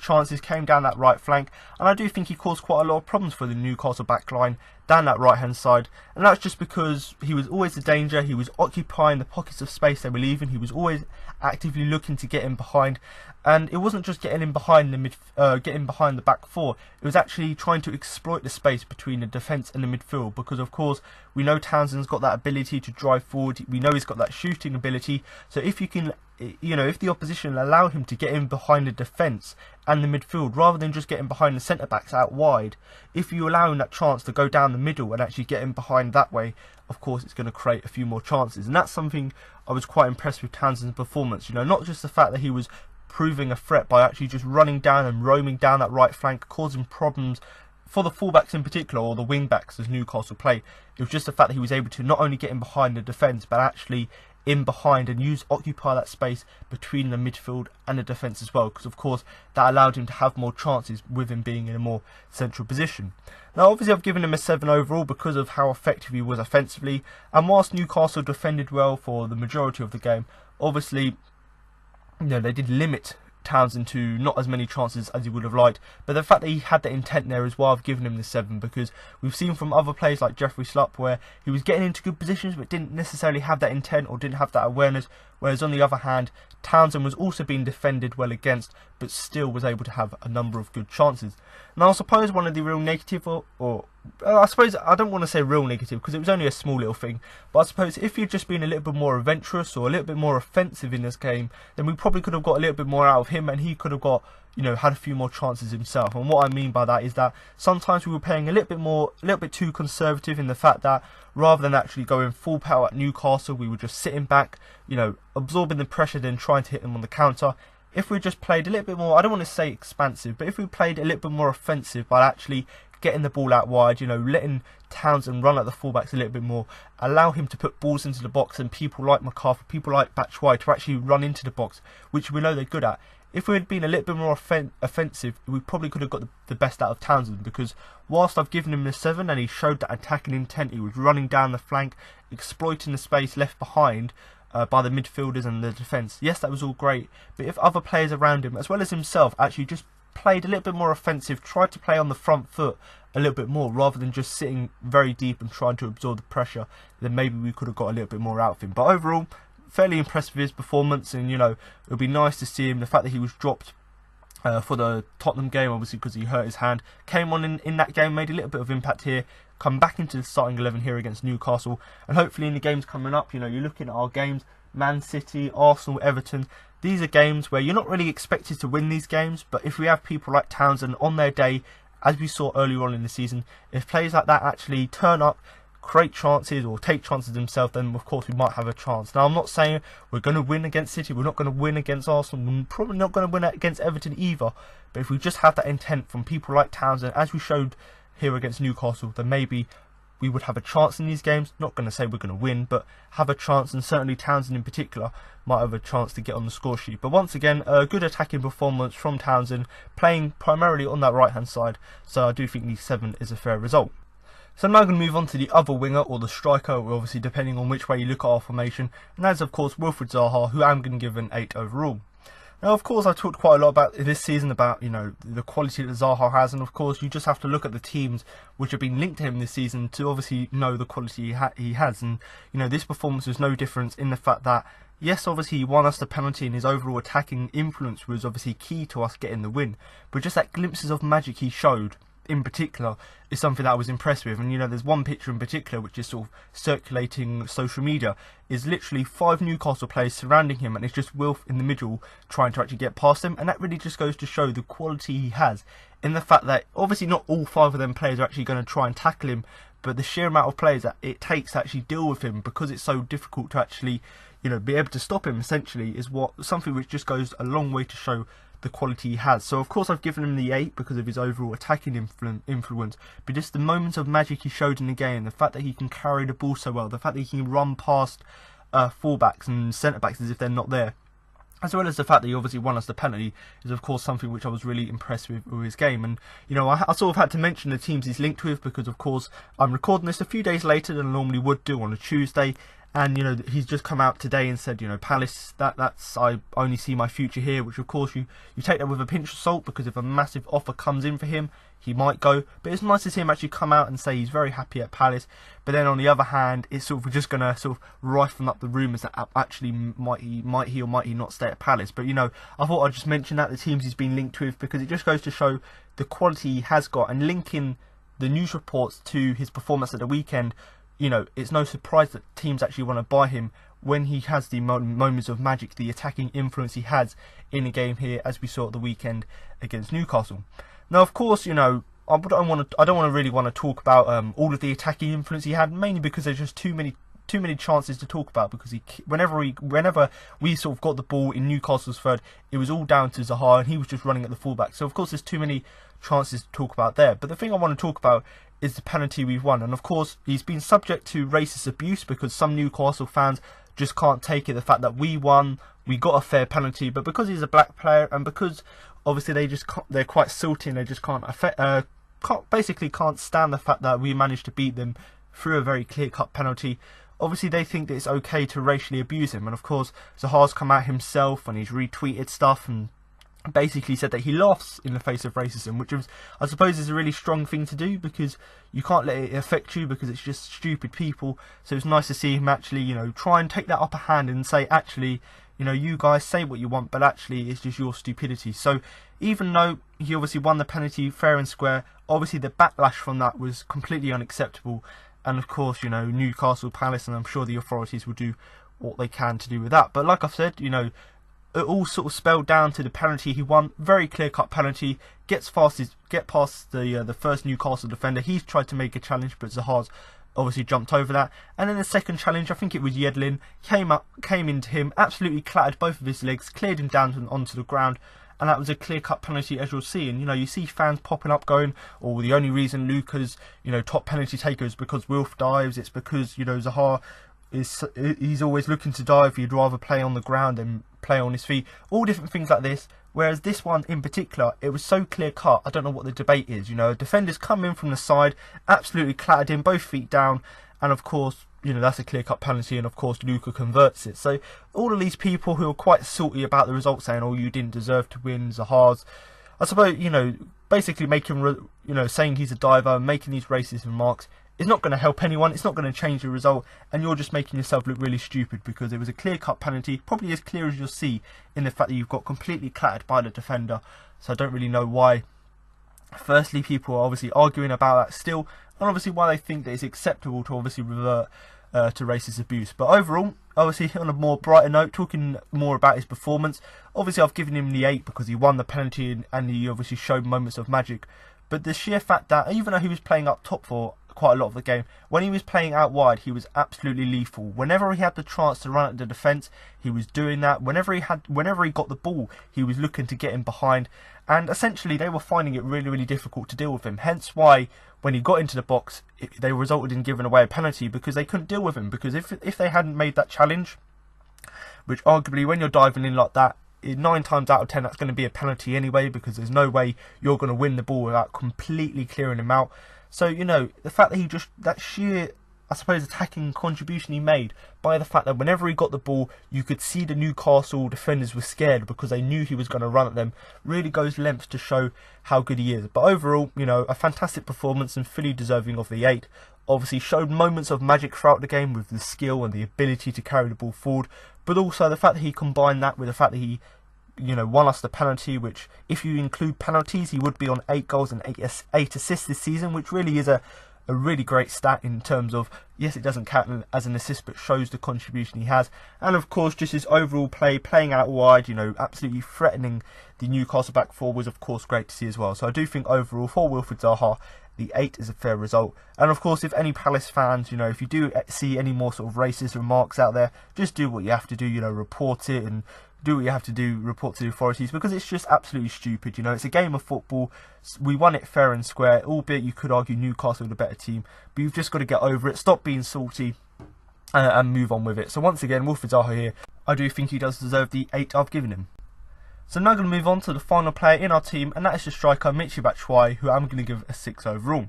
chances came down that right flank, and I do think he caused quite a lot of problems for the Newcastle backline down that right hand side, and that's just because he was always a danger. He was occupying the pockets of space they were leaving. He was always actively looking to get in behind, and it wasn't just getting in behind the back four. It was actually trying to exploit the space between the defence and the midfield, because of course we know Townsend's got that ability to drive forward. We know he's got that shooting ability. So if you can, you know, if the opposition allow him to get in behind the defence and the midfield rather than just getting behind the centre backs out wide, if you allow him that chance to go down the middle and actually get in behind that way, of course it's going to create a few more chances. And that's something I was quite impressed with Townsend's performance. You know, not just the fact that he was proving a threat by actually just running down and roaming down that right flank, causing problems for the fullbacks in particular, or the wing backs as Newcastle play, it was just the fact that he was able to not only get in behind the defence, but actually in behind and occupy that space between the midfield and the defence as well, because of course that allowed him to have more chances with him being in a more central position. Now obviously I've given him a 7 overall because of how effective he was offensively, and whilst Newcastle defended well for the majority of the game, obviously they did limit Townsend to not as many chances as he would have liked, but the fact that he had that intent there is why I've given him the 7, because we've seen from other players like Jeffrey Slupp where he was getting into good positions but didn't necessarily have that intent or didn't have that awareness, whereas on the other hand Townsend was also being defended well against but still was able to have a number of good chances. Now I suppose one of the real negative, or I suppose I don't want to say real negative because it was only a small little thing, but I suppose if you'd just been a little bit more adventurous or a little bit more offensive in this game, then we probably could have got a little bit more out of him and he could have got, had a few more chances himself. And what I mean by that is that sometimes we were playing a little bit too conservative in the fact that rather than actually going full power at Newcastle, we were just sitting back, absorbing the pressure, then trying to hit them on the counter. If we just played a little bit more, I don't want to say expansive, but if we played a little bit more offensive by actually getting the ball out wide, letting Townsend run at the fullbacks a little bit more, allow him to put balls into the box and people like McCarthy, people like Batshuayi to actually run into the box, which we know they're good at. If we had been a little bit more offensive, we probably could have got the best out of Townsend, because whilst I've given him the 7 and he showed that attacking intent, he was running down the flank, exploiting the space left behind by the midfielders and the defence. Yes, that was all great, but if other players around him, as well as himself, actually just played a little bit more offensive, tried to play on the front foot a little bit more rather than just sitting very deep and trying to absorb the pressure, then maybe we could have got a little bit more out of him. But overall, fairly impressed with his performance, and it would be nice to see him. The fact that he was dropped for the Tottenham game, obviously because he hurt his hand, came on in that game, made a little bit of impact here, come back into the starting 11 here against Newcastle, and hopefully in the games coming up, you're looking at our games, Man City, Arsenal, Everton. These are games where you're not really expected to win these games, but if we have people like Townsend on their day, as we saw earlier on in the season, if players like that actually turn up, create chances or take chances themselves, then of course we might have a chance. Now I'm not saying we're going to win against City, we're not going to win against Arsenal, we're probably not going to win against Everton either, but if we just have that intent from people like Townsend, as we showed here against Newcastle, then maybe we would have a chance in these games. Not going to say we're going to win, but have a chance, and certainly Townsend in particular might have a chance to get on the score sheet. But once again, a good attacking performance from Townsend, playing primarily on that right hand side, so I do think the 7 is a fair result. So I'm now going to move on to the other winger, or the striker, obviously depending on which way you look at our formation, and that is of course Wilfried Zaha, who I'm going to give an 8 overall. Now, of course, I've talked quite a lot about this season about, the quality that Zaha has, and of course, you just have to look at the teams which have been linked to him this season to obviously know the quality he has. And, this performance was no difference in the fact that, yes, obviously, he won us the penalty and his overall attacking influence was obviously key to us getting the win. But just that glimpses of magic he showed, in particular, is something that I was impressed with. And there's one picture in particular which is sort of circulating social media, is literally 5 Newcastle players surrounding him and it's just Wilf in the middle trying to actually get past him, and that really just goes to show the quality he has in the fact that obviously not all 5 of them players are actually going to try and tackle him, but the sheer amount of players that it takes to actually deal with him, because it's so difficult to actually be able to stop him essentially, is something which just goes a long way to show the quality he has. So of course I've given him the 8 because of his overall attacking influence, but just the moments of magic he showed in the game, the fact that he can carry the ball so well, the fact that he can run past fullbacks and centre backs as if they're not there, as well as the fact that he obviously won us the penalty, is of course something which I was really impressed with his game. And I sort of had to mention the teams he's linked with because of course I'm recording this a few days later than I normally would do on a Tuesday, and he's just come out today and said Palace, that's I only see my future here, which of course you take that with a pinch of salt, because if a massive offer comes in for him, he might go. But it's nice to see him actually come out and say he's very happy at Palace. But then on the other hand, it's sort of just going to sort of ripen up the rumours that actually might he or might he not stay at Palace. But I thought I'd just mention that the teams he's been linked with, because it just goes to show the quality he has got, and linking the news reports to his performance at the weekend. It's no surprise that teams actually want to buy him when he has the moments of magic, the attacking influence he has in a game here, as we saw at the weekend against Newcastle. Now, of course, I don't really want to talk about all of the attacking influence he had, mainly because there's just too many too many chances to talk about, because whenever we sort of got the ball in Newcastle's third, it was all down to Zaha, and he was just running at the fullback. So of course there's too many chances to talk about there. But the thing I want to talk about is the penalty we've won, and of course he's been subject to racist abuse because some Newcastle fans just can't take it, the fact that we won, we got a fair penalty, but because he's a black player, and because obviously they're quite salty and they just basically can't stand the fact that we managed to beat them through a very clear-cut penalty. Obviously they think that it's okay to racially abuse him, and of course Zaha's come out himself and he's retweeted stuff and basically said that he laughs in the face of racism, which I suppose is a really strong thing to do, because you can't let it affect you because it's just stupid people. So it's nice to see him actually, you know, try and take that upper hand and say, actually, you know, you guys say what you want, but actually it's just your stupidity. So even though he obviously won the penalty fair and square, obviously the backlash from that was completely unacceptable. And of course, you know, Newcastle Palace, and I'm sure the authorities will do what they can to do with that. But like I've said, you know, it all sort of spelled down to the penalty he won. Very clear-cut penalty. Get past the first Newcastle defender. He's tried to make a challenge, but Zaha's obviously jumped over that. And then the second challenge, I think it was Yedlin, came into him, absolutely clattered both of his legs, cleared him down onto the ground, and that was a clear-cut penalty, as you'll see. And you know, you see fans popping up going, "Oh, the only reason Luka's, you know, top penalty taker is because Wilf dives. It's because, you know, Zaha he's always looking to dive. He'd rather play on the ground than play on his feet." All different things like this. Whereas this one in particular, it was so clear cut. I don't know what the debate is. You know, defenders come in from the side, absolutely clattered him, both feet down, and of course, you know, that's a clear cut penalty, and of course Luka converts it. So all of these people who are quite salty about the result, saying, "Oh, you didn't deserve to win, Zaha's," I suppose, you know, basically making, you know, saying he's a diver, making these racist remarks, is not going to help anyone. It's not going to change the result, and you're just making yourself look really stupid, because it was a clear-cut penalty, probably as clear as you'll see in the fact that you've got completely clattered by the defender. So I don't really know why, firstly, people are obviously arguing about that still, and obviously why they think that it's acceptable to obviously revert to racist abuse. But overall, obviously on a more brighter note, talking more about his performance, obviously I've given him the 8 because he won the penalty and he obviously showed moments of magic. But the sheer fact that even though he was playing up top for quite a lot of the game, when he was playing out wide, he was absolutely lethal. Whenever he had the chance to run at the defence, he was doing that. Whenever he got the ball, he was looking to get in behind, and essentially they were finding it really, really difficult to deal with him. Hence why when he got into the box, they resulted in giving away a penalty, because they couldn't deal with him. Because if they hadn't made that challenge, which arguably when you're diving in like that, 9 times out of 10 that's going to be a penalty anyway, because there's no way you're going to win the ball without completely clearing him out. So, you know, the fact that that sheer, I suppose, attacking contribution he made, by the fact that whenever he got the ball, you could see the Newcastle defenders were scared because they knew he was going to run at them, really goes lengths to show how good he is. But overall, you know, a fantastic performance and fully deserving of the 8. Obviously showed moments of magic throughout the game with the skill and the ability to carry the ball forward, but also the fact that he combined that with the fact that he, you know, won us the penalty, which if you include penalties, he would be on 8 goals and 8 assists this season, which really is a really great stat in terms of, yes, it doesn't count as an assist, but shows the contribution he has. And of course, just his overall play, playing out wide, you know, absolutely threatening the Newcastle back four was of course great to see as well. So I do think overall for Wilfried Zaha, the 8 is a fair result. And of course, if any Palace fans, you know, if you do see any more sort of racist remarks out there, just do what you have to do, you know, report it and do what you have to do, report to the authorities, because it's just absolutely stupid. You know, it's a game of football. We won it fair and square, albeit you could argue Newcastle are the better team, but you've just got to get over it, stop being salty, and move on with it. So once again, Wilfried Zaha here, I do think he does deserve the 8 I've given him. So now I'm going to move on to the final player in our team, and that is the striker Michy Batshuayi, who I'm going to give a 6 overall.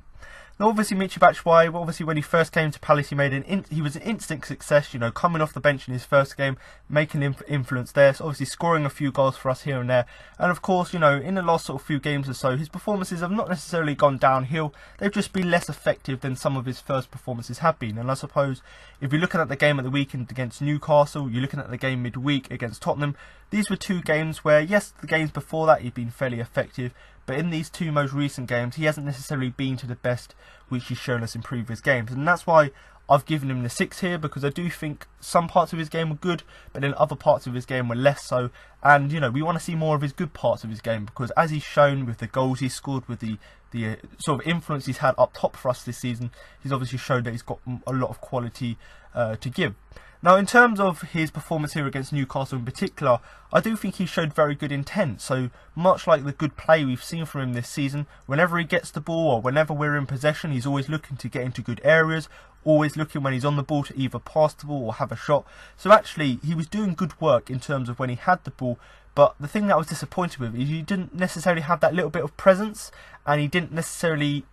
Now obviously Michy Batshuayi, obviously when he first came to Palace, he was an instant success, you know, coming off the bench in his first game, making influence there, so obviously scoring a few goals for us here and there. And of course, you know, in the last sort of few games or so, his performances have not necessarily gone downhill, they've just been less effective than some of his first performances have been. And I suppose if you're looking at the game at the weekend against Newcastle, you're looking at the game midweek against Tottenham, these were 2 games where, yes, the games before that he'd been fairly effective, but in these 2 most recent games, he hasn't necessarily been to the best which he's shown us in previous games. And that's why I've given him the 6 here because I do think some parts of his game were good, but then other parts of his game were less so. And, you know, we want to see more of his good parts of his game, because as he's shown with the goals he scored, with the sort of influence he's had up top for us this season, he's obviously shown that he's got a lot of quality to give. Now, in terms of his performance here against Newcastle in particular, I do think he showed very good intent. So much like the good play we've seen from him this season, whenever he gets the ball or whenever we're in possession, he's always looking to get into good areas, always looking when he's on the ball to either pass the ball or have a shot. So actually, he was doing good work in terms of when he had the ball. But the thing that I was disappointed with is he didn't necessarily have that little bit of presence, and he didn't necessarily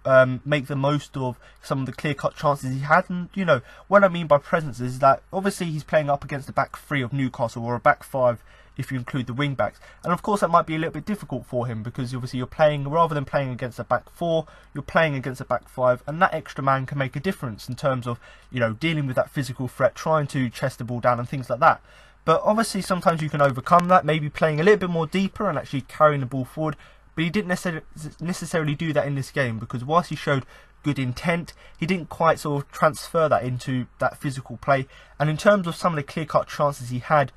make the most of some of the clear-cut chances he had. And, you know, what I mean by presence is that obviously he's playing up against the back 3 of Newcastle, or a back 5 if you include the wing-backs. And of course that might be a little bit difficult for him, because obviously you're playing, rather than playing against a back 4, you're playing against a back 5, and that extra man can make a difference in terms of, you know, dealing with that physical threat, trying to chest the ball down and things like that. But obviously sometimes you can overcome that, maybe playing a little bit more deeper and actually carrying the ball forward. But he didn't necessarily do that in this game, because whilst he showed good intent, he didn't quite sort of transfer that into that physical play. And in terms of some of the clear-cut chances he had,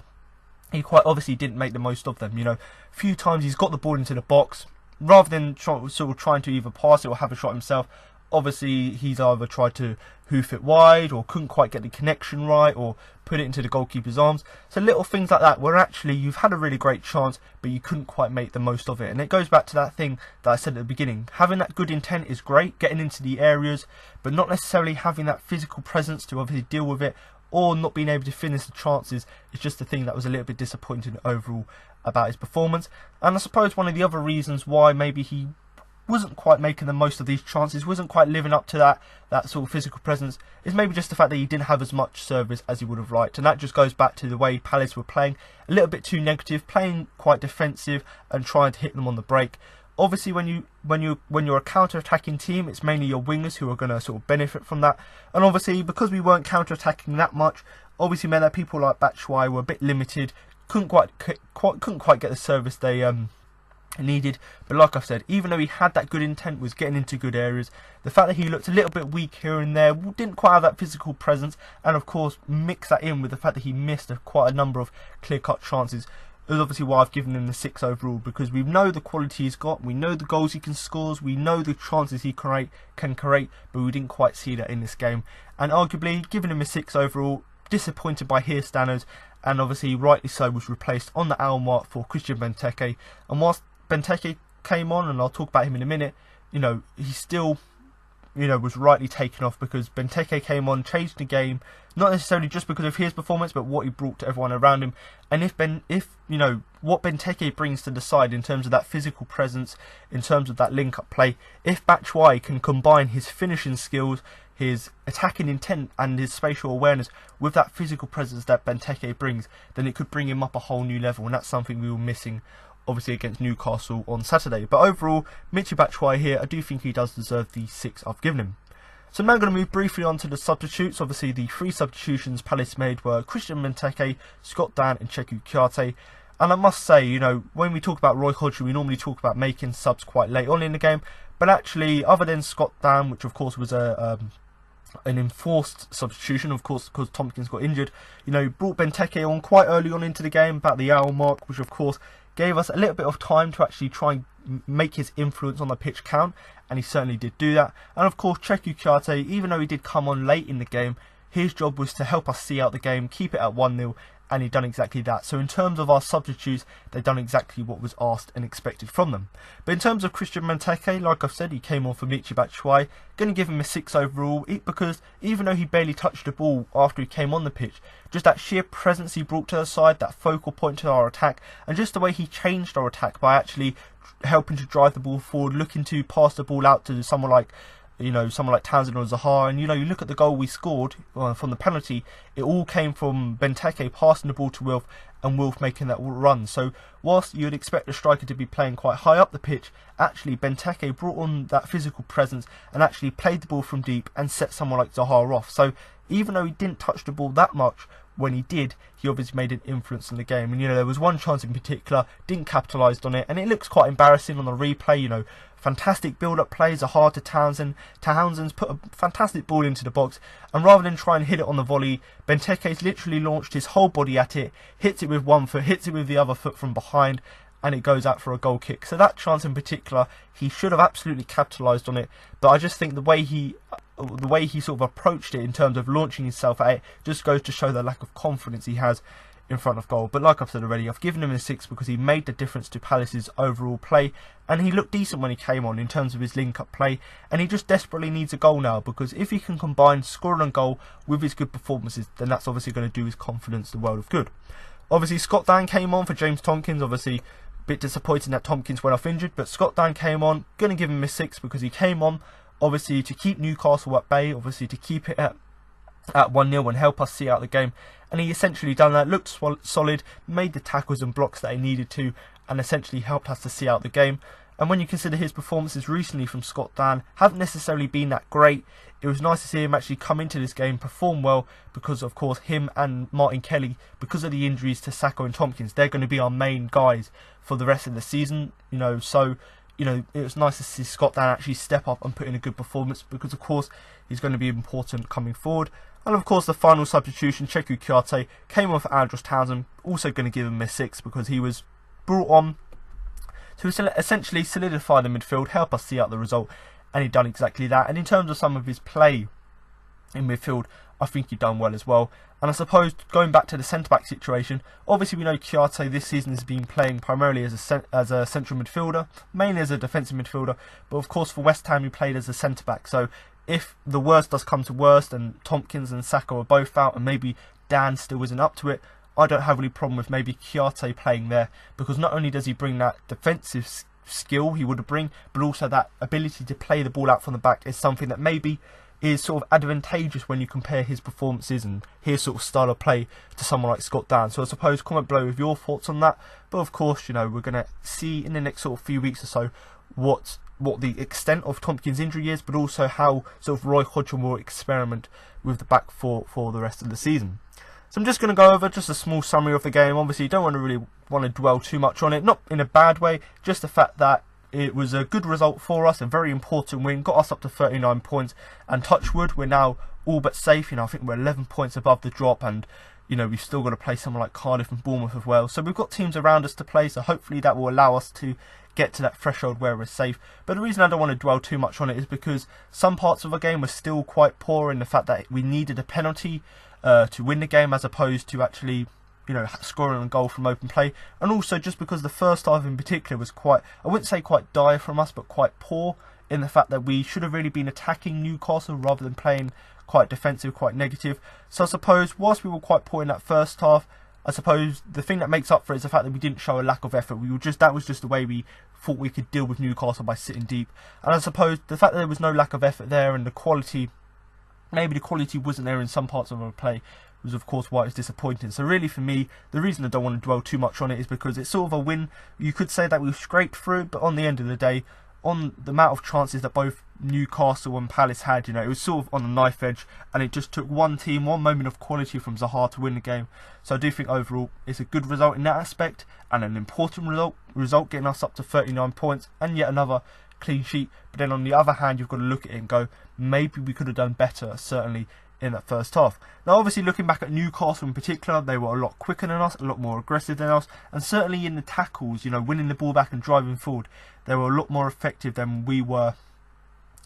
he quite obviously didn't make the most of them. You know, a few times he's got the ball into the box, rather than trying to either pass it or have a shot himself. Obviously, he's either tried to hoof it wide, or couldn't quite get the connection right, or put it into the goalkeeper's arms. So little things like that, where actually you've had a really great chance, but you couldn't quite make the most of it. And it goes back to that thing that I said at the beginning. Having that good intent is great, getting into the areas, but not necessarily having that physical presence to obviously deal with it, or not being able to finish the chances is just the thing that was a little bit disappointing overall about his performance. And I suppose one of the other reasons why maybe he wasn't quite making the most of these chances, wasn't quite living up to that sort of physical presence, is maybe just the fact that he didn't have as much service as he would have liked. And that just goes back to the way Palace were playing, a little bit too negative, playing quite defensive and trying to hit them on the break. Obviously, when you're a counter-attacking team, it's mainly your wingers who are going to sort of benefit from that. And obviously, because we weren't counter-attacking that much, obviously meant that people like Batshuayi were a bit limited, couldn't quite get the service they needed. But like I've said, even though he had that good intent, was getting into good areas, the fact that he looked a little bit weak here and there, didn't quite have that physical presence, and of course mix that in with the fact that he missed quite a number of clear-cut chances, is obviously why I've given him the 6 overall, because we know the quality he's got, we know the goals he can score, we know the chances he can create, but we didn't quite see that in this game. And arguably, giving him a 6 overall, disappointed by his standards, and obviously rightly so, was replaced on the hour mark for Christian Benteke. And whilst Benteke came on, and I'll talk about him in a minute, you know, he still, you know, was rightly taken off, because Benteke came on, changed the game, not necessarily just because of his performance, but what he brought to everyone around him. And if you know, what Benteke brings to the side in terms of that physical presence, in terms of that link-up play, if Batshuayi can combine his finishing skills, his attacking intent and his spatial awareness with that physical presence that Benteke brings, then it could bring him up a whole new level, and that's something we were missing obviously against Newcastle on Saturday. But overall, Michy Batshuayi here, I do think he does deserve the 6 I've given him. So now I'm going to move briefly on to the substitutes. Obviously the 3 substitutions Palace made were Christian Benteke, Scott Dann and Cheikhou Kouyaté. And I must say, you know, when we talk about Roy Hodgson, we normally talk about making subs quite late on in the game, but actually, other than Scott Dann, which of course was an enforced substitution, of course, because Tompkins got injured, you know, brought Benteke on quite early on into the game, about the hour mark, which of course gave us a little bit of time to actually try and make his influence on the pitch count, and he certainly did do that. And of course, Cheikhou Kouyaté, even though he did come on late in the game, his job was to help us see out the game, keep it at 1-0, and he'd done exactly that. So in terms of our substitutes, they've done exactly what was asked and expected from them. But in terms of Christian Benteke, like I've said, he came on for Michy Batshuayi. Going to give him a 6 overall, because even though he barely touched the ball after he came on the pitch, just that sheer presence he brought to the side, that focal point to our attack, and just the way he changed our attack by actually helping to drive the ball forward, looking to pass the ball out to someone like Townsend or Zaha. And you know, you look at the goal we scored from the penalty, it all came from Benteke passing the ball to Wilf, and Wilf making that run. So whilst you'd expect the striker to be playing quite high up the pitch, actually Benteke brought on that physical presence and actually played the ball from deep and set someone like Zaha off. So even though he didn't touch the ball that much, when he did, he obviously made an influence in the game. And, you know, there was one chance in particular, didn't capitalise on it, and it looks quite embarrassing on the replay. You know, fantastic build-up plays, Zaha to Townsend. Townsend's put a fantastic ball into the box, and rather than try and hit it on the volley, Benteke's literally launched his whole body at it, hits it with one foot, hits it with the other foot from behind, and it goes out for a goal kick. So that chance in particular, he should have absolutely capitalised on it. But I just think the way he sort of approached it in terms of launching himself at it just goes to show the lack of confidence he has in front of goal. But like I've said already, I've given him a 6 because he made the difference to Palace's overall play, and he looked decent when he came on in terms of his link-up play, and he just desperately needs a goal now, because if he can combine scoring and goal with his good performances, then that's obviously going to do his confidence the world of good. Obviously, Scott Dann came on for James Tomkins. Obviously, bit disappointing that Tomkins went off injured, but Scott Dann came on. Going to give him a 6 because he came on, obviously, to keep Newcastle at bay, obviously to keep it at 1-0 and help us see out the game. And he essentially done that, looked solid, made the tackles and blocks that he needed to, and essentially helped us to see out the game. And when you consider his performances recently from Scott Dann haven't necessarily been that great, it was nice to see him actually come into this game, perform well, because of course him and Martin Kelly, because of the injuries to Sacco and Tomkins, they're going to be our main guys for the rest of the season. You know, so, you know, it was nice to see Scott Dann actually step up and put in a good performance, because of course he's going to be important coming forward. And of course the final substitution, Cheku Kouyaté, came on for Andros Townsend, also going to give him a 6 because he was brought on to essentially solidify the midfield, help us see out the result, and he done exactly that. And in terms of some of his play in midfield, I think he done well as well. And I suppose going back to the centre-back situation, obviously we know Kouyaté this season has been playing primarily as a central midfielder, mainly as a defensive midfielder, but of course for West Ham he played as a centre-back. So if the worst does come to worst and Tomkins and Sacco are both out and maybe Dan still isn't up to it, I don't have any problem with maybe Kouyaté playing there, because not only does he bring that defensive skill he would bring, but also that ability to play the ball out from the back is something that maybe is sort of advantageous when you compare his performances and his sort of style of play to someone like Scott Dann. So I suppose comment below with your thoughts on that. But of course, you know, we're going to see in the next sort of few weeks or so what the extent of Tomkins' injury is, but also how sort of Roy Hodgson will experiment with the back four for the rest of the season. So I'm just going to go over just a small summary of the game. Obviously, you don't really want to dwell too much on it, not in a bad way, just the fact that it was a good result for us, a very important win, got us up to 39 points, and touch wood, we're now all but safe. You know, I think we're 11 points above the drop, and you know, we've still got to play someone like Cardiff and Bournemouth as well. So we've got teams around us to play, so hopefully that will allow us to get to that threshold where we're safe. But the reason I don't want to dwell too much on it is because some parts of the game were still quite poor, in the fact that we needed a penalty to win the game, as opposed to actually, you know, scoring a goal from open play. And also just because the first half in particular was quite, I wouldn't say quite dire from us, but quite poor, in the fact that we should have really been attacking Newcastle rather than playing quite defensive, quite negative. So I suppose whilst we were quite poor in that first half, I suppose the thing that makes up for it is the fact that we didn't show a lack of effort. That was just the way we thought we could deal with Newcastle, by sitting deep. And I suppose the fact that there was no lack of effort there, and the quality, maybe the quality wasn't there in some parts of our play, was of course why it's disappointing. So really for me, the reason I don't want to dwell too much on it is because it's sort of a win. You could say that we've scraped through, but on the end of the day, on the amount of chances that both Newcastle and Palace had, you know, it was sort of on the knife edge, and it just took one team, one moment of quality from Zaha to win the game. So I do think overall it's a good result in that aspect, and an important result getting us up to 39 points and yet another clean sheet. But then on the other hand, you've got to look at it and go, maybe we could have done better, certainly in that first half. Now obviously looking back at Newcastle in particular, they were a lot quicker than us, a lot more aggressive than us, and certainly in the tackles, you know, winning the ball back and driving forward, they were a lot more effective than we were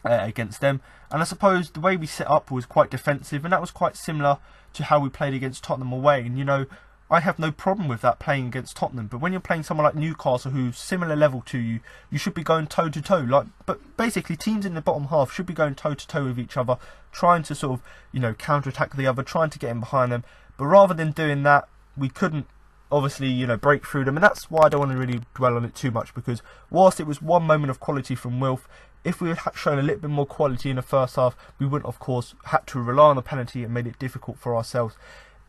against them. And I suppose the way we set up was quite defensive, and that was quite similar to how we played against Tottenham away. And you know, I have no problem with that, playing against Tottenham, but when you're playing someone like Newcastle who's similar level to you, you should be going toe to toe. But basically teams in the bottom half should be going toe to toe with each other, trying to sort of, you know, counter-attack the other, trying to get in behind them. But rather than doing that, we couldn't obviously, you know, break through them, and that's why I don't want to really dwell on it too much, because whilst it was one moment of quality from Wilf, if we had shown a little bit more quality in the first half, we wouldn't of course had to rely on the penalty and made it difficult for ourselves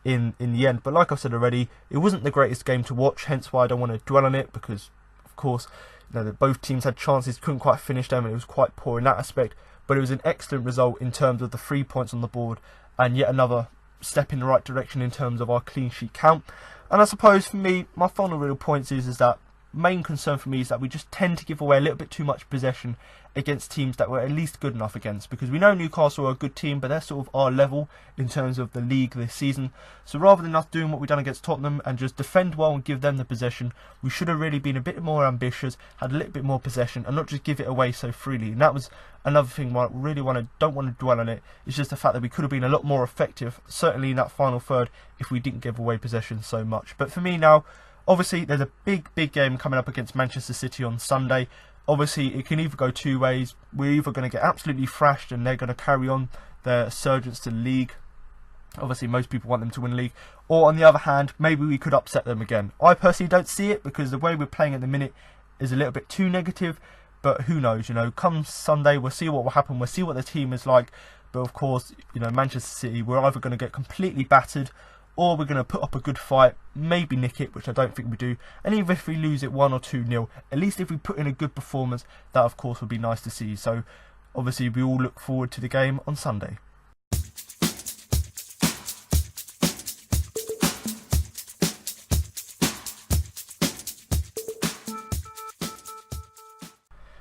in the end. But like I said already, it wasn't the greatest game to watch, hence why I don't want to dwell on it, because of course, you know, both teams had chances, couldn't quite finish them, and it was quite poor in that aspect. But it was an excellent result in terms of the 3 points on the board, and yet another step in the right direction in terms of our clean sheet count. And I suppose for me, my final real points is that main concern for me is that we just tend to give away a little bit too much possession against teams that we're at least good enough against, because we know Newcastle are a good team, but they're sort of our level in terms of the league this season. So rather than us doing what we've done against Tottenham and just defend well and give them the possession, we should have really been a bit more ambitious, had a little bit more possession, and not just give it away so freely. And that was another thing where I really don't want to dwell on it. It's just the fact that we could have been a lot more effective, certainly in that final third, if we didn't give away possession so much. But for me now, obviously there's a big game coming up against Manchester City on Sunday. Obviously, it can either go two ways. We're either going to get absolutely thrashed and they're going to carry on their surgence to the league. Obviously, most people want them to win the league. Or on the other hand, maybe we could upset them again. I personally don't see it, because the way we're playing at the minute is a little bit too negative. But who knows, come Sunday, we'll see what will happen. We'll see what the team is like. But of course, Manchester City, we're either going to get completely battered, or we're going to put up a good fight, maybe nick it, which I don't think we do. And even if we lose it 1 or 2-0, at least if we put in a good performance, that of course would be nice to see. So obviously we all look forward to the game on Sunday.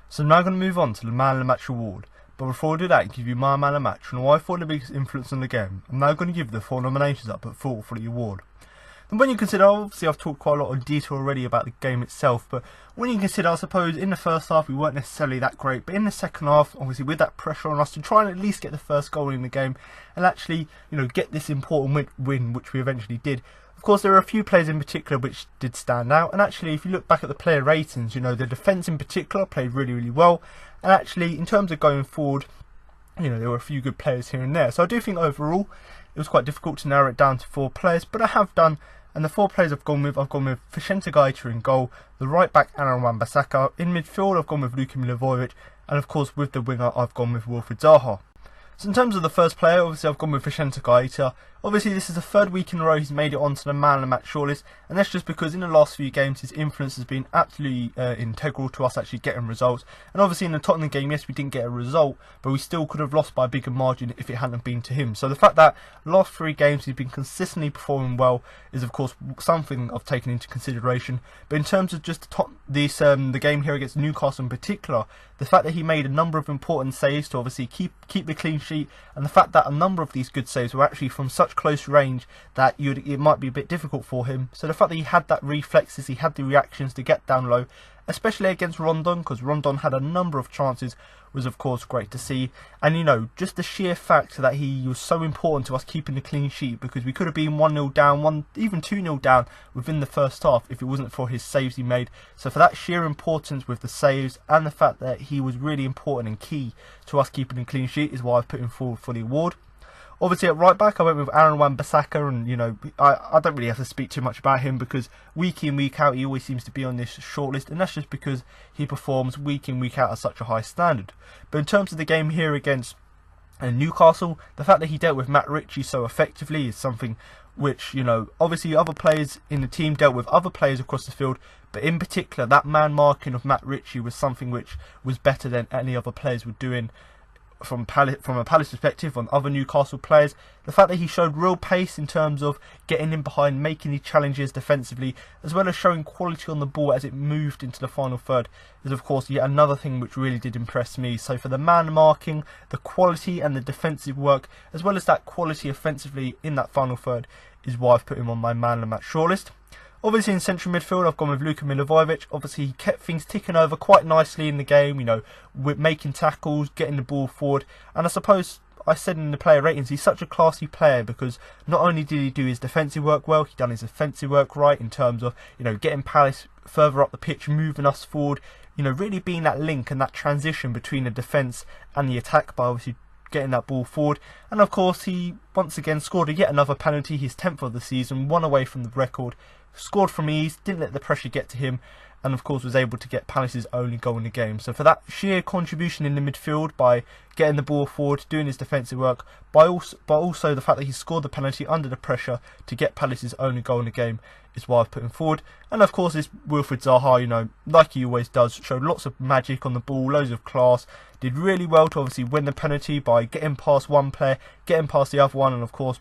So I'm now going to move on to the Man of the Match award. But before I do that, give you my Man of the Match and why I thought the biggest influence on the game. I'm now going to give the 4 nominations up at 4 for the award. And when you consider, obviously I've talked quite a lot of detail already about the game itself, but when you consider, I suppose, in the first half we weren't necessarily that great, but in the second half, obviously with that pressure on us to try and at least get the first goal in the game, and actually, get this important win, which we eventually did. Of course, there are a few players in particular which did stand out, and actually if you look back at the player ratings, the defence in particular played really well, and actually in terms of going forward, there were a few good players here and there. So I do think overall it was quite difficult to narrow it down to 4 players, but I have done. And the 4 players I've gone with Wilfried Zaha in goal, the right back Andros Townsend, in midfield I've gone with Luka Milivojević, and of course with the winger I've gone with Wilfried Zaha. So in terms of the first player, obviously I've gone with Wilfried Zaha. Obviously this is the 3rd week in a row he's made it onto the Man of the Match shortlist, and that's just because in the last few games his influence has been absolutely integral to us actually getting results. And obviously in the Tottenham game, yes, we didn't get a result, but we still could have lost by a bigger margin if it hadn't been to him. So the fact that the last 3 games he's been consistently performing well is of course something I've taken into consideration. But in terms of just the game here against Newcastle in particular, the fact that he made a number of important saves to obviously keep the clean sheet, and the fact that a number of these good saves were actually from such close range that it might be a bit difficult for him. So the fact that he had that reflexes, he had the reactions to get down low, especially against Rondon, because Rondon had a number of chances, was of course great to see. And just the sheer fact that he was so important to us keeping the clean sheet, because we could have been 1-0 down, even 2-0 down within the first half if it wasn't for his saves he made. So for that sheer importance with the saves and the fact that he was really important and key to us keeping the clean sheet is why I've put him forward for the award. Obviously at right back I went with Andros Townsend, and I don't really have to speak too much about him, because week in week out he always seems to be on this shortlist, and that's just because he performs week in week out at such a high standard. But in terms of the game here against Newcastle, the fact that he dealt with Matt Ritchie so effectively is something which, obviously other players in the team dealt with other players across the field, but in particular that man marking of Matt Ritchie was something which was better than any other players were doing. From a Palace perspective on other Newcastle players, the fact that he showed real pace in terms of getting in behind, making these challenges defensively, as well as showing quality on the ball as it moved into the final third, is of course yet another thing which really did impress me. So for the man marking, the quality and the defensive work, as well as that quality offensively in that final third, is why I've put him on my Man of the Match shortlist. Obviously in central midfield I've gone with Luka Milivojević. Obviously he kept things ticking over quite nicely in the game, with making tackles, getting the ball forward, and I suppose I said in the player ratings he's such a classy player, because not only did he do his defensive work well, he done his offensive work right in terms of getting Palace further up the pitch, moving us forward, really being that link and that transition between the defence and the attack by obviously getting that ball forward. And of course he once again scored yet another penalty, his 10th of the season, 1 away from the record, scored from ease, didn't let the pressure get to him, and of course was able to get Palace's only goal in the game. So for that sheer contribution in the midfield by getting the ball forward, doing his defensive work, but also the fact that he scored the penalty under the pressure to get Palace's only goal in the game, is why I've put him forward. And of course this Wilfried Zaha, like he always does, showed lots of magic on the ball, loads of class, did really well to obviously win the penalty by getting past one player, getting past the other one, and of course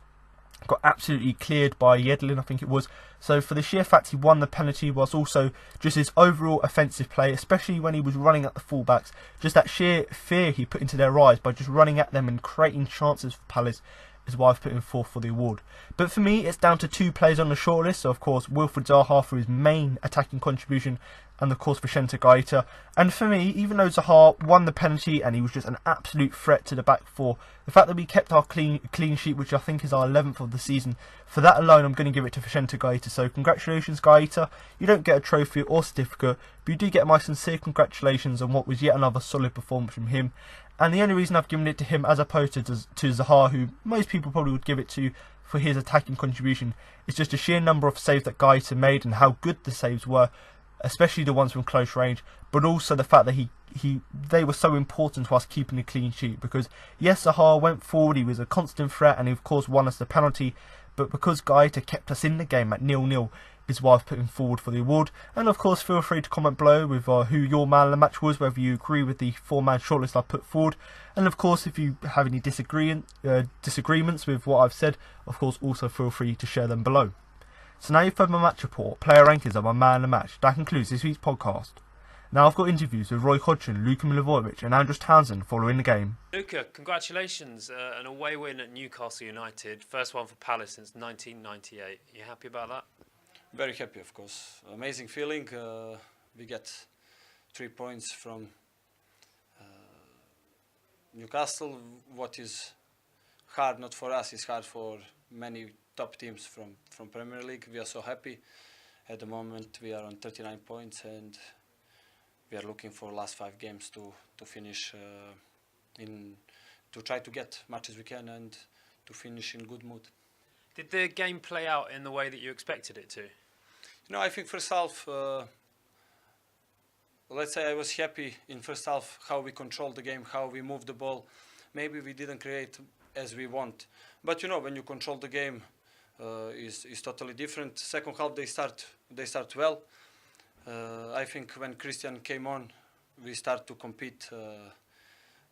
got absolutely cleared by Yedlin, I think it was. So for the sheer fact he won the penalty was also just his overall offensive play, especially when he was running at the fullbacks. Just that sheer fear he put into their eyes by just running at them and creating chances for Palace is why I've put him forth for the award. But for me, it's down to 2 players on the shortlist. So of course, Wilfried Zaha for his main attacking contribution, and of course Vicente Gaeta. And for me, even though Zaha won the penalty and he was just an absolute threat to the back four, the fact that we kept our clean sheet, which I think is our 11th of the season, for that alone I'm going to give it to Vicente Gaeta. So congratulations Gaeta, you don't get a trophy or certificate, but you do get my sincere congratulations on what was yet another solid performance from him. And the only reason I've given it to him as opposed to Zaha, who most people probably would give it to for his attacking contribution, is just the sheer number of saves that Gaeta made and how good the saves were, especially the ones from close range, but also the fact that they were so important to us keeping a clean sheet. Because yes, Zaha went forward, he was a constant threat, and he of course won us the penalty, but because Gaeta kept us in the game at 0-0 is why I've put him forward for the award. And of course, feel free to comment below with who your man of the match was, whether you agree with the 4-man shortlist I put forward. And of course, if you have any disagreements with what I've said, of course, also feel free to share them below. So now you've heard my match report, player rankings of my man of the match. That concludes this week's podcast. Now I've got interviews with Roy Hodgson, Luka Milivojević and Andros Townsend following the game. Luka, congratulations, an away win at Newcastle United, first one for Palace since 1998. Are you happy about that? Very happy, of course. Amazing feeling. We get 3 points from Newcastle. What is hard, not for us, is hard for many top teams from Premier League. We are so happy. At the moment, we are on 39 points and we are looking for last 5 games to finish to try to get much as we can and to finish in good mood. Did the game play out in the way that you expected it to? You know, I think first half, let's say I was happy in first half how we controlled the game, how we moved the ball. Maybe we didn't create as we want. But you know, when you control the game, is totally different. Second half they start well. I think when Christian came on, we start to compete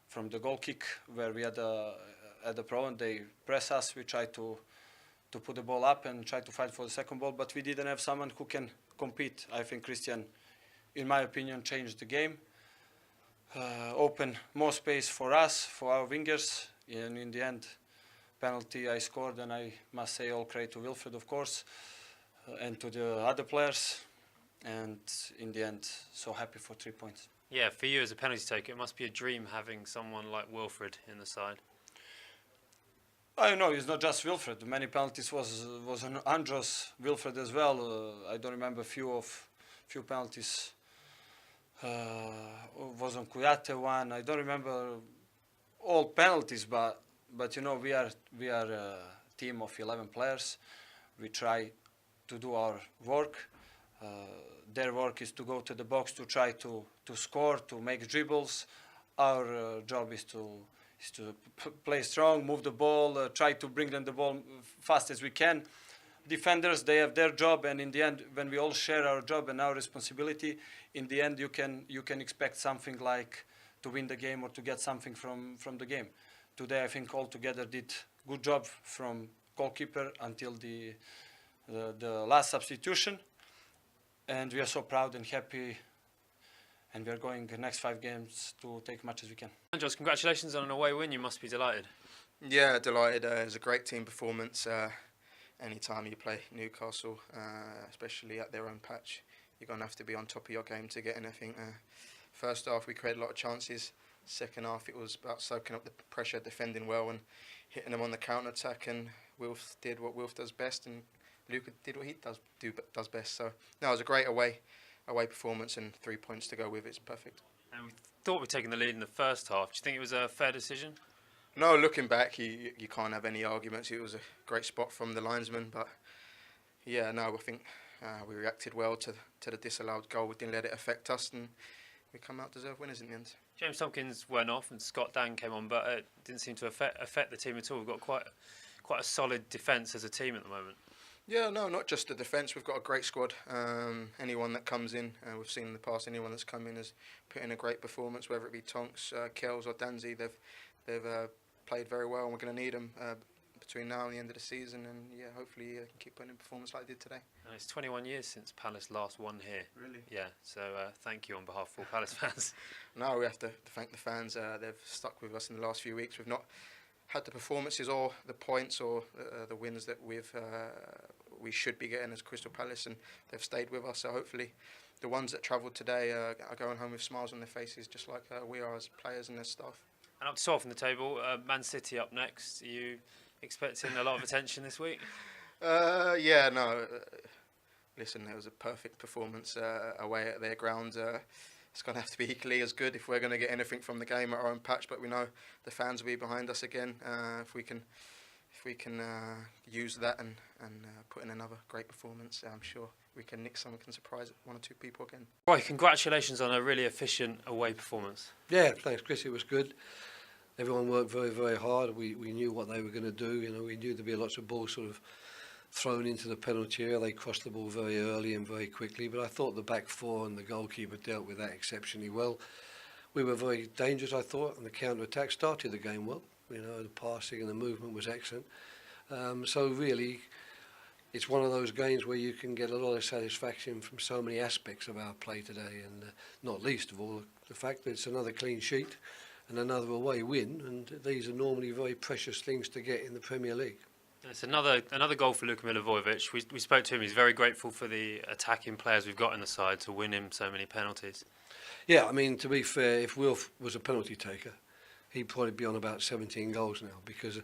from the goal kick where we had a problem. They press us. We try to put the ball up and try to fight for the second ball, but we didn't have someone who can compete. I think Christian, in my opinion, changed the game, opened more space for us, for our wingers, and in the end, penalty I scored, and I must say all credit to Wilfried, of course, and to the other players, and in the end, so happy for 3 points. Yeah, for you as a penalty taker, it must be a dream having someone like Wilfried in the side. I know it's not just Wilfried. Many penalties was on Andros, Wilfried as well. I don't remember few penalties. Was on Kuyate one. I don't remember all penalties, but you know we are a team of 11 players. We try to do our work. Their work is to go to the box to try to score, to make dribbles. Our job is to play strong, move the ball, try to bring them the ball fast as we can. Defenders, they have their job, and in the end, when we all share our job and our responsibility, in the end, you can expect something like to win the game or to get something from the game. Today, I think all together did good job from goalkeeper until the last substitution, and we are so proud and happy. And we are going the next 5 games to take much as we can. Andros, congratulations on an away win. You must be delighted. Yeah, delighted. It was a great team performance. Anytime you play Newcastle, especially at their own patch, you're going to have to be on top of your game to get anything. First half, we created a lot of chances. Second half, it was about soaking up the pressure, defending well and hitting them on the counter-attack. And Wilf did what Wilf does best, and Luka did what he does best. So, no, it was a great away performance, and 3 points to go with it's perfect. And we thought we'd taken the lead in the first half. Do you think it was a fair decision? No, looking back, you can't have any arguments. It was a great spot from the linesman, but yeah, no, I think we reacted well to the disallowed goal. We didn't let it affect us, and we come out deserved winners in the end. James Tompkins went off and Scott Dan came on, but it didn't seem to affect the team at all. We've got quite a solid defence as a team at the moment. Yeah, no, not just the defence. We've got a great squad. Anyone that comes in, we've seen in the past, anyone that's come in has put in a great performance, whether it be Tonks, Kells or Danzi. They've played very well, and we're going to need them, between now and the end of the season, and yeah, hopefully can keep putting in performance like I did today. And it's 21 years since Palace last won here. Really? Yeah, so thank you on behalf of all Palace fans. No, we have to thank the fans. They've stuck with us in the last few weeks. We've not had the performances or the points or the wins that we should be getting as Crystal Palace, and they've stayed with us. So hopefully the ones that travelled today are going home with smiles on their faces, just like we are as players and as staff. And up to 12 on the table, Man City up next. Are you expecting a lot of attention this week? Yeah, no. Listen, it was a perfect performance away at their ground. It's going to have to be equally as good if we're going to get anything from the game at our own patch. But we know the fans will be behind us again. If we can use that and put in another great performance, I'm sure we can nick some, can surprise one or two people again. Right, congratulations on a really efficient away performance. Yeah, thanks, Chris. It was good. Everyone worked very, very hard. We knew what they were going to do. You know, we knew there'd be lots of balls sort of thrown into the penalty area. They crossed the ball very early and very quickly. But I thought the back four and the goalkeeper dealt with that exceptionally well. We were very dangerous, I thought, and the counter-attack started the game well. You know, the passing and the movement was excellent. So really, it's one of those games where you can get a lot of satisfaction from so many aspects of our play today, and not least of all the fact that it's another clean sheet and another away win, and these are normally very precious things to get in the Premier League. It's another goal for Luka Milivojević. We spoke to him. He's very grateful for the attacking players we've got in the side to win him so many penalties. Yeah, I mean, to be fair, if Wilf was a penalty taker, he'd probably be on about 17 goals now, because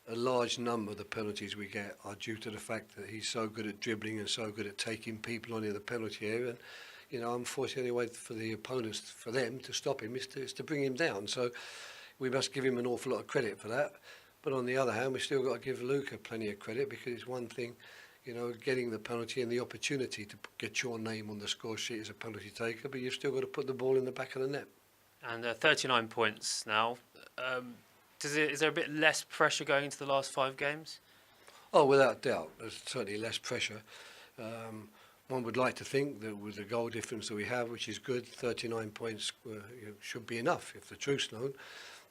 a large number of the penalties we get are due to the fact that he's so good at dribbling and so good at taking people on in the penalty area. And, you know, unfortunately, the way for the opponents, for them to stop him is to bring him down. So we must give him an awful lot of credit for that. But on the other hand, we've still got to give Luka plenty of credit, because it's one thing, you know, getting the penalty and the opportunity to get your name on the score sheet as a penalty taker, but you've still got to put the ball in the back of the net. And 39 points now. Is there a bit less pressure going into the last 5 games? Oh, without doubt. There's certainly less pressure. One would like to think that with the goal difference that we have, which is good, 39 points should be enough if the truth's known.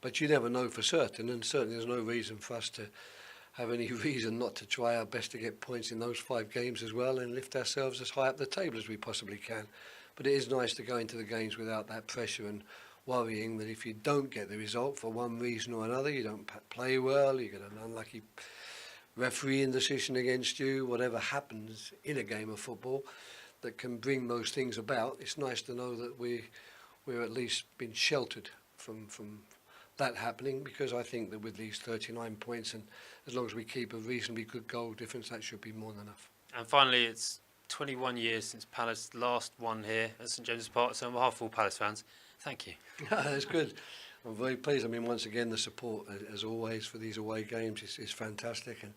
But you never know for certain, and certainly there's no reason for us to have any reason not to try our best to get points in those 5 games as well and lift ourselves as high up the table as we possibly can. But it is nice to go into the games without that pressure and worrying that if you don't get the result for one reason or another, you don't play well, you get an unlucky refereeing decision against you, whatever happens in a game of football that can bring those things about. It's nice to know that we're at least been sheltered from that happening, because I think that with these 39 points, and as long as we keep a reasonably good goal difference, that should be more than enough. And finally, it's 21 years since Palace last won here at St James's Park, so on behalf of all Palace fans, thank you. That's good. I'm very pleased. I mean, once again, the support, as always, for these away games is fantastic. And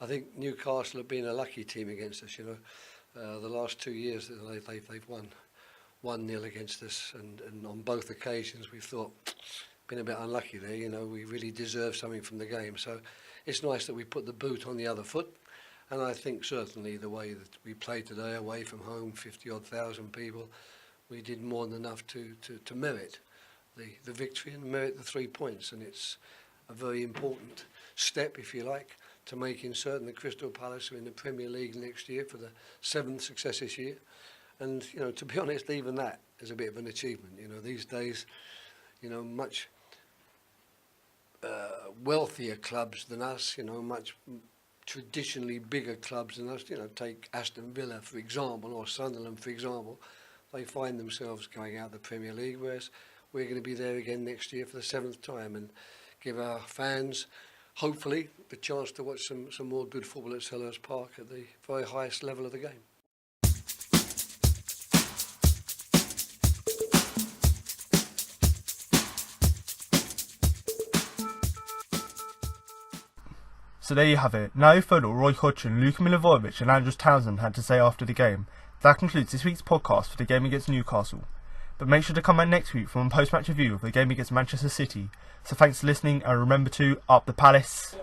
I think Newcastle have been a lucky team against us, you know. The last 2 years, they've won 1-0 against us. And on both occasions, we've thought, been a bit unlucky there, you know. We really deserve something from the game. So it's nice that we put the boot on the other foot. And I think certainly the way that we played today, away from home, 50-odd thousand people, we did more than enough to merit the victory and merit the 3 points. And it's a very important step, if you like, to making certain that Crystal Palace are in the Premier League next year for the 7th successive year. And, you know, to be honest, even that is a bit of an achievement. You know, these days, you know, much wealthier clubs than us, you know, much traditionally bigger clubs than us, you know, take Aston Villa, for example, or Sunderland, for example, they find themselves going out of the Premier League, whereas we're going to be there again next year for the 7th time and give our fans, hopefully, the chance to watch some more good football at Selhurst Park at the very highest level of the game. So there you have it. Now you've heard what Roy Hodgson, Luka Milivojević and Andros Townsend had to say after the game. That concludes this week's podcast for the game against Newcastle. But make sure to come back next week for a post-match review of the game against Manchester City. So thanks for listening, and remember to up the Palace.